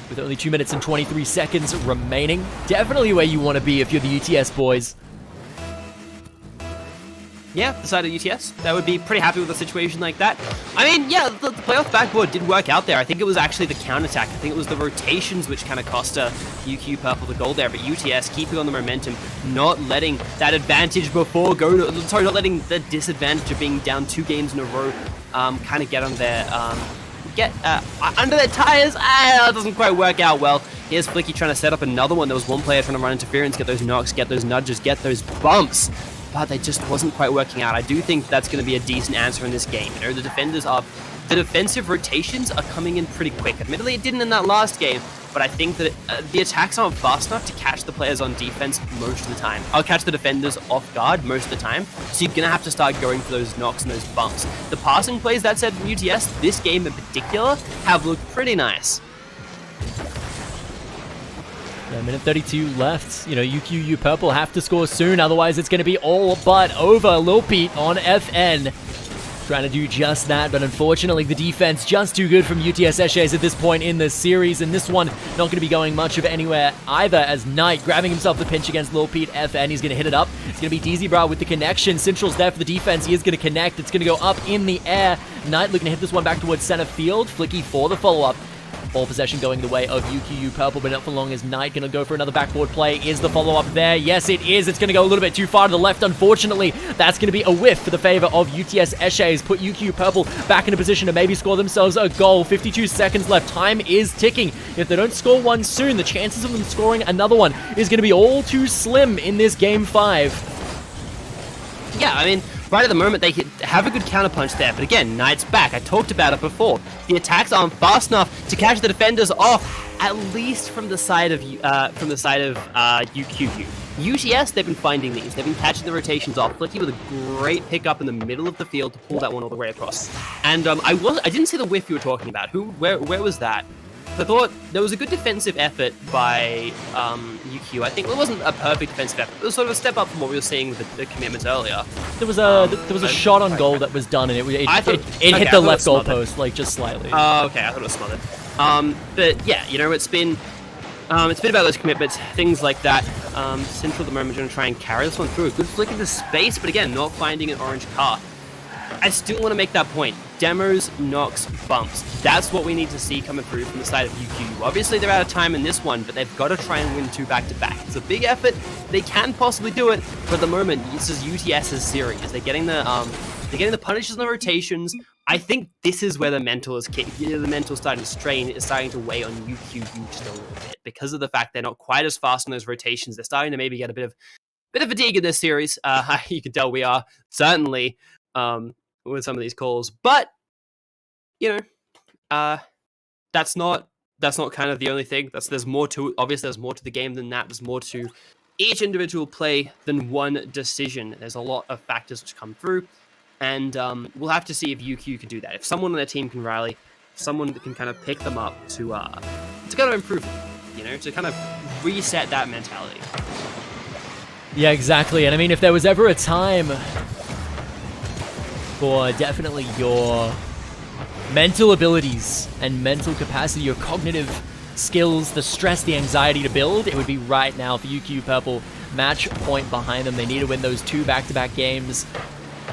with only 2 minutes and 23 seconds remaining. Definitely where you want to be if you're the UTS boys. Yeah, the side of UTS, that would be pretty happy with a situation like that. I mean, yeah, the playoff backboard did work out there. I think it was actually the counterattack. I think it was the rotations which kind of cost UQ Purple the goal there, but UTS keeping on the momentum, not letting that advantage before not letting the disadvantage of being down 2 games in a row kind of get on their, under their tires. It doesn't quite work out well. Here's Flicky trying to set up another one. There was one player trying to run interference, get those knocks, get those nudges, get those bumps. But they just wasn't quite working out. I do think that's going to be a decent answer in this game. The defensive rotations are coming in pretty quick. Admittedly, it didn't in that last game, but I think that the attacks aren't fast enough to catch the players on defense most of the time. I'll catch the defenders off guard most of the time, so you're going to have to start going for those knocks and those bumps. The passing plays, that said, from UTS, this game in particular, have looked pretty nice. Yeah, minute 32 left. UQU Purple have to score soon, otherwise it's going to be all but over. Lil Pete on FN trying to do just that, but unfortunately the defense just too good from UTS Eshays at this point in the series, and this one not going to be going much of anywhere either, as Knight grabbing himself the pinch against Lil Pete FN. He's going to hit it up. It's going to be DZBra with the connection. Central's there for the defense. He is going to connect. It's going to go up in the air. Knight looking to hit this one back towards center field. Flicky for the follow-up. Ball possession going the way of UQU Purple, but not for long. Is Knight going to go for another backboard play? Is the follow-up there? Yes, it is. It's going to go a little bit too far to the left, unfortunately. That's going to be a whiff for the favor of UTS Eshays. Put UQU Purple back in a position to maybe score themselves a goal. 52 seconds left. Time is ticking. If they don't score one soon, the chances of them scoring another one is going to be all too slim in this Game 5. Yeah, I mean, right at the moment, they have a good counterpunch there, but again, Knight's back. I talked about it before. The attacks aren't fast enough to catch the defenders off, at least from the side of UQU. UTS, they've been finding these. They've been catching the rotations off. Flicky with a great pickup in the middle of the field to pull that one all the way across. And I didn't see the whiff you were talking about. Where was that? I thought there was a good defensive effort by UQ. I think it wasn't a perfect defensive effort. It was sort of a step up from what we were seeing with the commitments earlier. There was a shot on goal that was done, and it hit the left goal post, like, just slightly. Oh, okay, I thought it was smothered. But yeah, it's been about those commitments, things like that. Central at the moment going to try and carry this one through. A good flick into space, but again, not finding an orange car. I still want to make that point. Demos, knocks, bumps. That's what we need to see coming through from the side of UQU. Obviously, they're out of time in this one, but they've got to try and win 2 back-to-back. It's a big effort. They can possibly do it, but at the moment, this is UTS's series. They're getting the punishes and the rotations. I think this is where the mental is kicking. The mental starting to strain is starting to weigh on UQU just a little bit because of the fact they're not quite as fast on those rotations. They're starting to maybe get a bit of fatigue in this series. You can tell we are certainly. With some of these calls, but that's not kind of the only thing. There's more to it. Obviously, there's more to the game than that. There's more to each individual play than one decision. There's a lot of factors which come through, and we'll have to see if UQ can do that. If someone on their team can rally, someone that can kind of pick them up to kind of improve, to kind of reset that mentality. Yeah, exactly. And I mean, if there was ever a time for definitely your mental abilities and mental capacity, your cognitive skills, the stress, the anxiety to build, it would be right now for UQ Purple. Match point behind them. They need to win those 2 back-to-back games.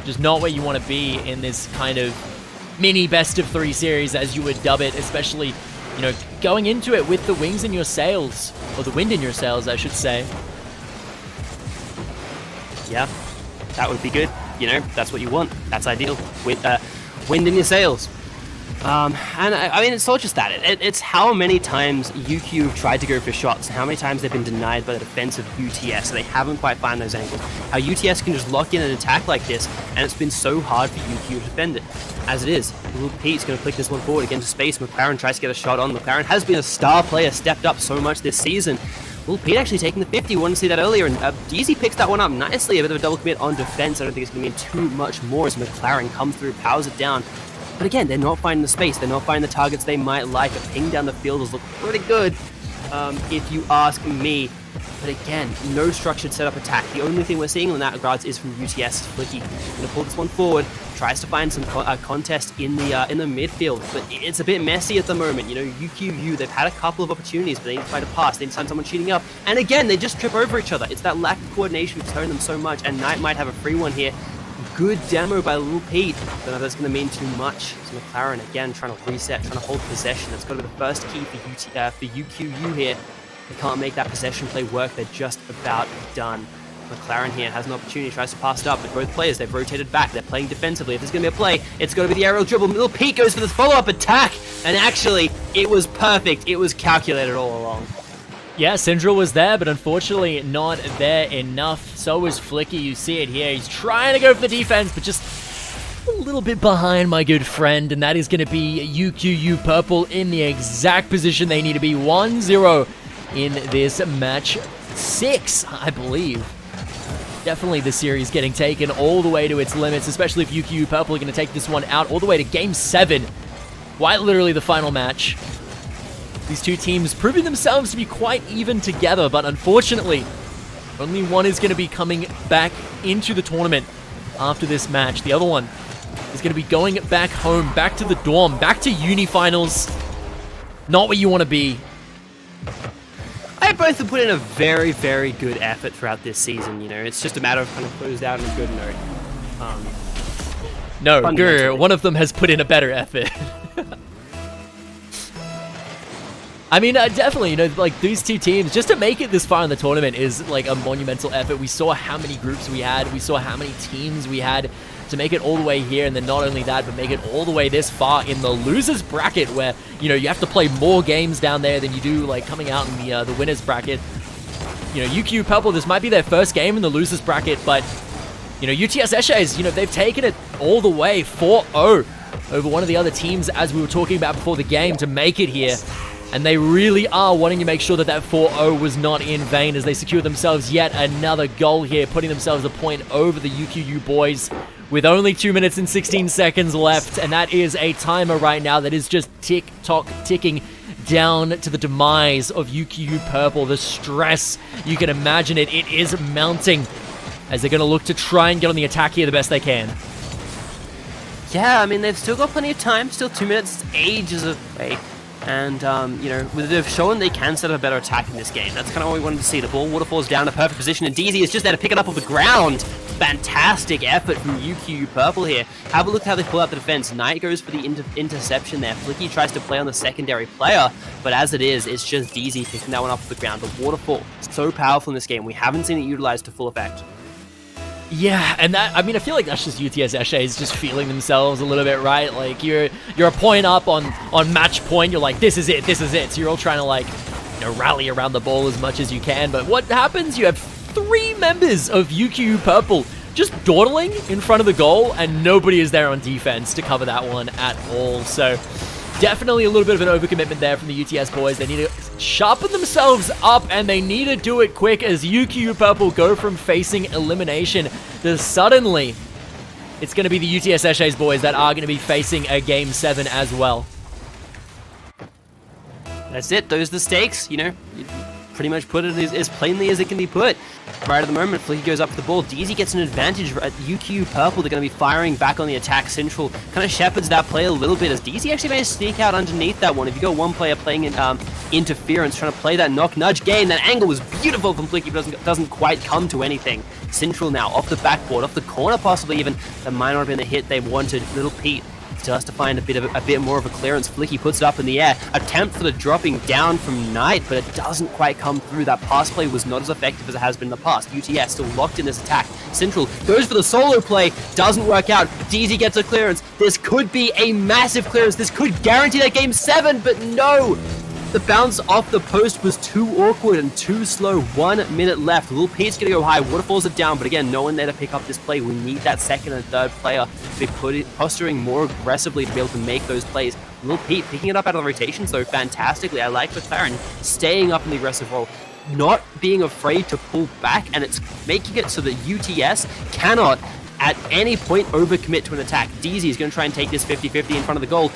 Just not where you want to be in this kind of mini best-of-3 series, as you would dub it, especially, going into it with the wings in your sails, or the wind in your sails, I should say. Yeah, that would be good. That's what you want. That's ideal. With wind in your sails. And I mean, it's not just that. It's how many times UQ have tried to go for shots, how many times they've been denied by the defense of UTS, so they haven't quite found those angles. How UTS can just lock in an attack like this, and it's been so hard for UQ to defend it. As it is, Lil Pete's going to flick this one forward against space. McLaren tries to get a shot on. McLaren has been a star player, stepped up so much this season. Well, Pete actually taking the 50. We wanted to see that earlier, and DZ picks that one up nicely. A bit of a double commit on defense. I don't think it's going to mean too much more as McLaren comes through, powers it down. But again, they're not finding the space. They're not finding the targets they might like. A ping down the field has looked pretty good, if you ask me. But again, no structured setup attack. The only thing we're seeing in that regards is from UTS. Flicky going to pull this one forward, tries to find some contest in the midfield, but it's a bit messy at the moment. You know, UQU, they've had a couple of opportunities, but they need to try to pass. They need to find someone shooting up, and again, they just trip over each other. It's that lack of coordination which is hurting them so much, and Knight might have a free one here. Good demo by Little Pete. Don't know if that's going to mean too much. So McLaren again trying to reset, trying to hold possession. That's got to be the first key for UQU here. They can't make that possession play work. They're just about done. McLaren here has an opportunity, tries to pass it up, but both players, they've rotated back. They're playing defensively. If there's going to be a play, it's got to be the aerial dribble. Little Pete goes for the follow-up attack, and actually, it was perfect. It was calculated all along. Yeah, Syndra was there, but unfortunately not there enough. So was Flicky. You see it here. He's trying to go for the defense, but just a little bit behind, my good friend, and that is going to be UQU Purple in the exact position they need to be. 1-0 in this match 6, I believe. Definitely the series getting taken all the way to its limits, especially if UQU Purple are going to take this one out all the way to Game 7. Quite literally the final match. These two teams proving themselves to be quite even together, but unfortunately, only one is going to be coming back into the tournament after this match. The other one is going to be going back home, back to the dorm, back to uni finals. Not where you want to be. They both have put in a very, very good effort throughout this season. You know, it's just a matter of kind of closed out on a good note. No, Guru, one of them has put in a better effort. I mean, definitely, you know, like, these two teams, just to make it this far in the tournament is, like, a monumental effort. We saw how many groups we had. We saw how many teams we had to make it all the way here, and then not only that, but make it all the way this far in the losers bracket, where, you know, you have to play more games down there than you do, like, coming out in the winners bracket. You know, UQU Purple, this might be their first game in the losers bracket, but, you know, UTS Eshays, you know, they've taken it all the way 4-0 over one of the other teams, as we were talking about before the game, to make it here. And they really are wanting to make sure that that 4-0 was not in vain, as they secure themselves yet another goal here, putting themselves a point over the UQU boys with only 2 minutes and 16 seconds left. And that is a timer right now that is just tick-tock ticking down to the demise of UQU Purple. The stress, you can imagine it is mounting as they're going to look to try and get on the attack here the best they can. Yeah, I mean, they've still got plenty of time, still 2 minutes, ages away. And, you know, they've shown they can set up a better attack in this game. That's kind of what we wanted to see. The ball waterfalls down in a perfect position, and DZ is just there to pick it up off the ground. Fantastic effort from UQU Purple here. Have a look at how they pull out the defense. Knight goes for the interception there. Flicky tries to play on the secondary player, but as it is, it's just DZ picking that one up off the ground. The waterfall, so powerful in this game. We haven't seen it utilized to full effect. Yeah, and that, I mean, I feel like that's just UTS Eshays just feeling themselves a little bit, right? Like, you're a point up on match point, you're like, this is it. So you're all trying to, like, you know, rally around the ball as much as you can. But what happens? You have 3 members of UQU Purple just dawdling in front of the goal, and nobody is there on defense to cover that one at all. So definitely a little bit of an overcommitment there from the UTS boys. They need to sharpen themselves up, and they need to do it quick, as UQU Purple go from facing elimination to suddenly it's going to be the UTS Eshays boys that are going to be facing a Game 7 as well. That's it. Those are the stakes. You know, you pretty much put it as plainly as it can be put. Right at the moment, Flicky goes up to the ball. DZ gets an advantage at UQU Purple. They're going to be firing back on the attack. Central kind of shepherds that play a little bit, as DZ actually managed to sneak out underneath that one. If you got one player playing in interference, trying to play that knock-nudge game, that angle was beautiful from Flicky, but doesn't quite come to anything. Central now off the backboard, off the corner possibly even. That might not have been the hit they wanted. Little Pete still has to find a bit more of a clearance. Flicky puts it up in the air. Attempt for the dropping down from Knight, but it doesn't quite come through. That pass play was not as effective as it has been in the past. UTS still locked in this attack. Central goes for the solo play. Doesn't work out. DZ gets a clearance. This could be a massive clearance. This could guarantee that Game 7, but no! The bounce off the post was too awkward and too slow. 1 minute left. Little Pete's going to go high. Waterfalls it down, but again, no one there to pick up this play. We need that second and third player to be posturing more aggressively to be able to make those plays. Little Pete picking it up out of the rotations, though, fantastically. I like McLaren staying up in the aggressive role, not being afraid to pull back, and it's making it so that UTS cannot at any point overcommit to an attack. DZ is going to try and take this 50-50 in front of the goal.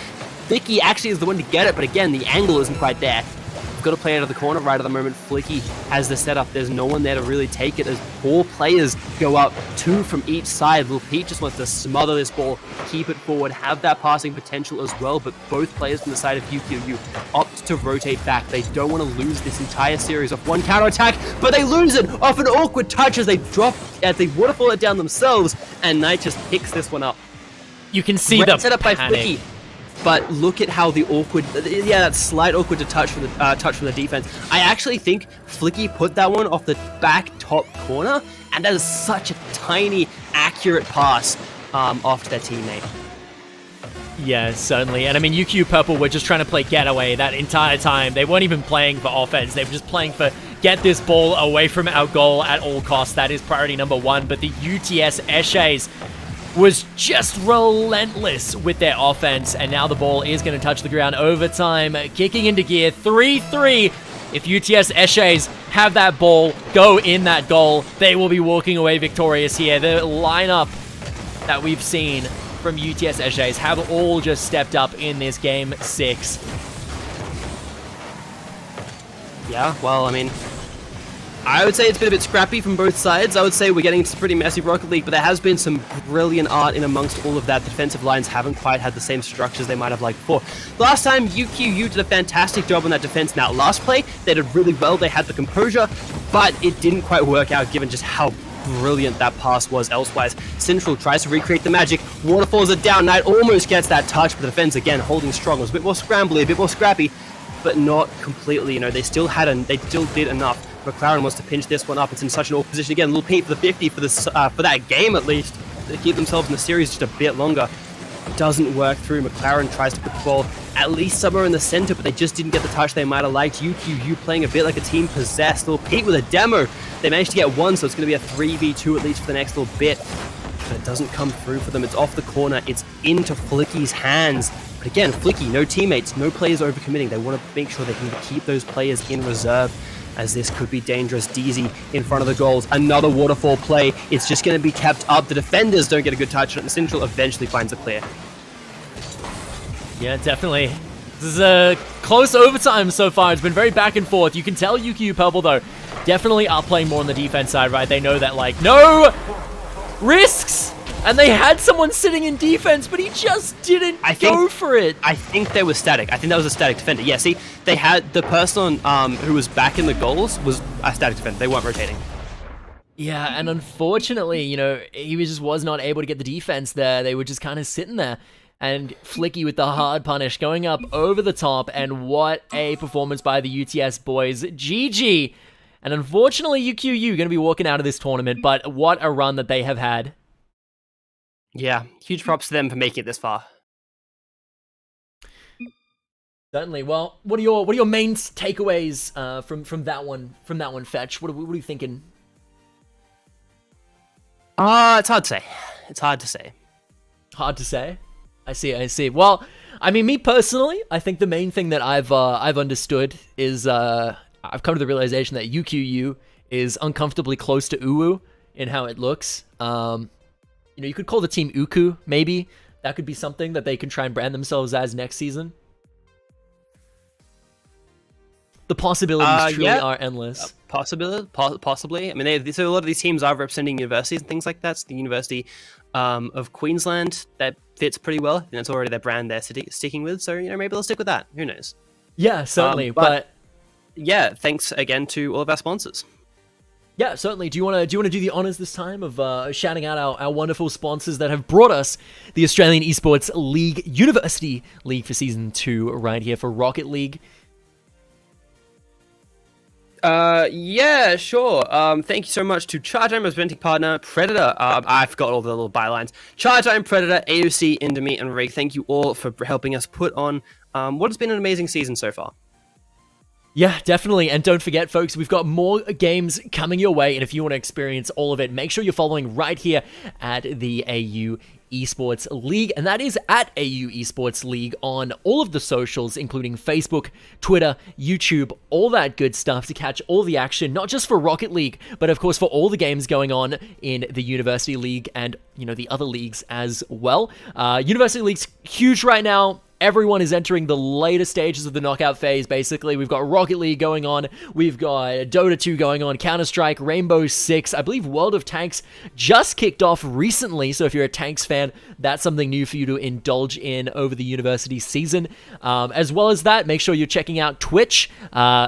Flicky actually is the one to get it, but again, the angle isn't quite there. We've got to play out of the corner right at the moment. Flicky has the setup. There's no one there to really take it as 4 players go up, 2 from each side. Little Pete just wants to smother this ball, keep it forward, have that passing potential as well, but both players from the side of UQU opt to rotate back. They don't want to lose this entire series off one counter-attack, but they lose it off an awkward touch as they waterfall it down themselves, and Knight just picks this one up. You can see the set up by panic. Flicky. But look at how the awkward, that slight awkward touch from the defense. I actually think Flicky put that one off the back top corner, and that is such a tiny, accurate pass off to their teammate. Yeah, certainly. And I mean, UQ Purple were just trying to play getaway that entire time. They weren't even playing for offense. They were just playing for get this ball away from our goal at all costs. That is priority number 1. But the UTS Eshays was just relentless with their offense, and now the ball is going to touch the ground. Overtime, kicking into gear, 3-3. If UTS Eshays have that ball, go in that goal, they will be walking away victorious here. The lineup that we've seen from UTS Eshays have all just stepped up in this game 6. Yeah, well, I mean, I would say it's been a bit scrappy from both sides. I would say we're getting some pretty messy Rocket League, but there has been some brilliant art in amongst all of that. The defensive lines haven't quite had the same structures they might have liked before. Last time, UQU did a fantastic job on that defense. Now, last play, they did really well. They had the composure, but it didn't quite work out given just how brilliant that pass was elsewise. Central tries to recreate the magic. Waterfalls it down. Knight almost gets that touch, but the defense, again, holding strong. It was a bit more scrambly, a bit more scrappy, but not completely. You know, they still did enough. McLaren wants to pinch this one up. It's in such an awkward position. Again, a little Pete for the 50 for that game at least, to keep themselves in the series just a bit longer. Doesn't work through. McLaren tries to put the ball at least somewhere in the center, but they just didn't get the touch they might have liked. UQU playing a bit like a team possessed. Little Pete with a demo. They managed to get one, so it's going to be a 3v2 at least for the next little bit. But it doesn't come through for them. It's off the corner. It's into Flicky's hands. But again, Flicky, no teammates, no players overcommitting. They want to make sure they can keep those players in reserve, as this could be dangerous. DZ in front of the goals. Another waterfall play. It's just going to be kept up. The defenders don't get a good touch on it, and Central eventually finds a clear. Yeah, definitely. This is a close overtime so far. It's been very back and forth. You can tell UQ Purple, though, definitely are playing more on the defense side, right? They know that, like, no risks! And they had someone sitting in defense, but he just didn't go for it. I think they were static. I think that was a static defender. Yeah, see, they had the person who was back in the goals was a static defender. They weren't rotating. Yeah, and unfortunately, you know, he just was not able to get the defense there. They were just kind of sitting there. And Flicky with the hard punish going up over the top. And what a performance by the UTS boys. GG. And unfortunately, UQU going to be walking out of this tournament. But what a run that they have had. Yeah, huge props to them for making it this far. Certainly. Well, what are your main takeaways from that one, Fetch? What are you thinking? It's hard to say. It's hard to say. Hard to say. I see. Well, I mean, me personally, I think the main thing that I've understood is I've come to the realization that UQU is uncomfortably close to UWU in how it looks. You know, you could call the team UQU, maybe. That could be something that they can try and brand themselves as next season. The possibilities truly are endless. Possibly. I mean, so a lot of these teams are representing universities and things like that. So the University of Queensland, that fits pretty well. And it's already their brand they're sticking with. So, you know, maybe they'll stick with that. Who knows? Yeah, certainly. But yeah, thanks again to all of our sponsors. Yeah, certainly. Do you want to do the honors this time of shouting out our wonderful sponsors that have brought us the Australian Esports League University League for Season 2 right here for Rocket League? Yeah, sure. Thank you so much to Chatime, our presenting partner, Predator. I forgot all the little bylines. Chatime, Predator, AOC, Indomie, and Rig. Thank you all for helping us put on what has been an amazing season so far. Yeah, definitely. And don't forget, folks, we've got more games coming your way. And if you want to experience all of it, make sure you're following right here at the AU Esports League, and that is at AU Esports League on all of the socials, including Facebook, Twitter, YouTube, all that good stuff to catch all the action, not just for Rocket League, but of course for all the games going on in the University League and, you know, the other leagues as well. University League's huge right now. Everyone is entering the later stages of the knockout phase, basically. We've got Rocket League going on. We've got Dota 2 going on, Counter-Strike, Rainbow Six. I believe World of Tanks just kicked off recently, so if you're a Tanks fan, that's something new for you to indulge in over the university season. As well as that, make sure you're checking out Twitch,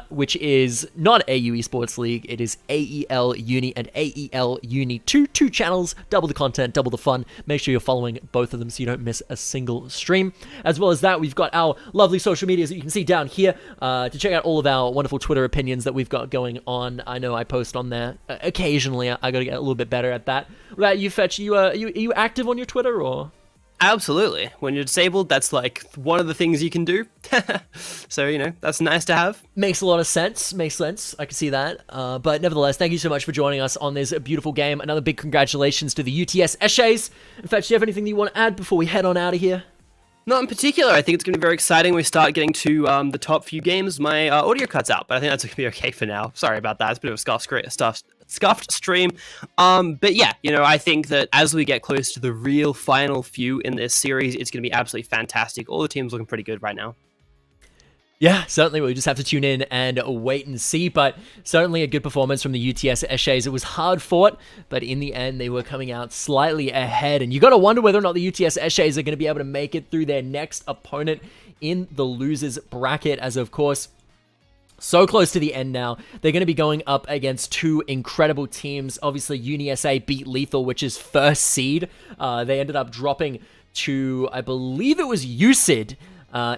which is not AU Esports League. It is AEL Uni and AEL Uni 2. Two channels, double the content, double the fun. Make sure you're following both of them so you don't miss a single stream. As well as that, we've got our lovely social medias that you can see down here to check out all of our wonderful Twitter opinions that we've got going on. I know I post on there occasionally. I got to get a little bit better at that. What about you, Fetch? Are you active on your Twitter, or? Absolutely. When you're disabled, that's like one of the things you can do. So, you know, that's nice to have. Makes a lot of sense. Makes sense. I can see that. But nevertheless, thank you so much for joining us on this beautiful game. Another big congratulations to the UTS Eshays. In fact, do you have anything that you want to add before we head on out of here? Not in particular. I think it's going to be very exciting. We start getting to the top few games. My audio cuts out, but I think that's going to be okay for now. Sorry about that. It's a bit of a scuffed stream. But yeah, you know, I think that as we get close to the real final few in this series, it's going to be absolutely fantastic. All the teams looking pretty good right now. Yeah, certainly. We just have to tune in and wait and see, but certainly a good performance from the UTS Eshays. It was hard fought, but in the end, they were coming out slightly ahead, and you got to wonder whether or not the UTS Eshays are going to be able to make it through their next opponent in the losers bracket, as of course, so close to the end now. They're going to be going up against two incredible teams. Obviously, UniSA beat Lethal, which is first seed. They ended up dropping to, I believe it was UCID,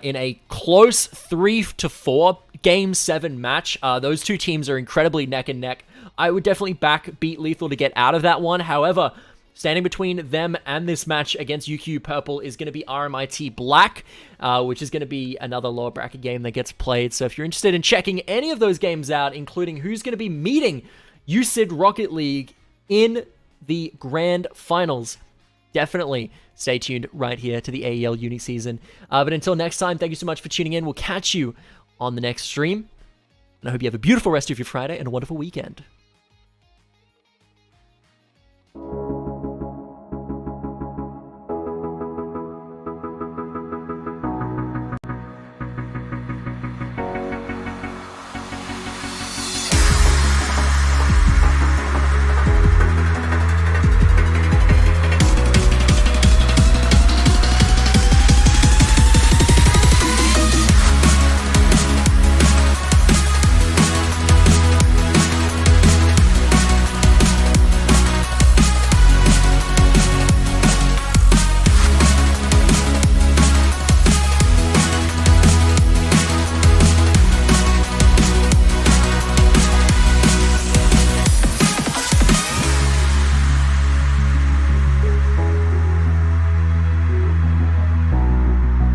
in a close 3-4 Game 7 match. Those two teams are incredibly neck and neck. I would definitely back Beat Lethal to get out of that one. However, standing between them and this match against UQU Purple is going to be RMIT Black, which is going to be another lower bracket game that gets played. So if you're interested in checking any of those games out, including who's going to be meeting UCID Rocket League in the grand finals, definitely stay tuned right here to the AEL Uni season. But until next time, thank you so much for tuning in. We'll catch you on the next stream. And I hope you have a beautiful rest of your Friday and a wonderful weekend.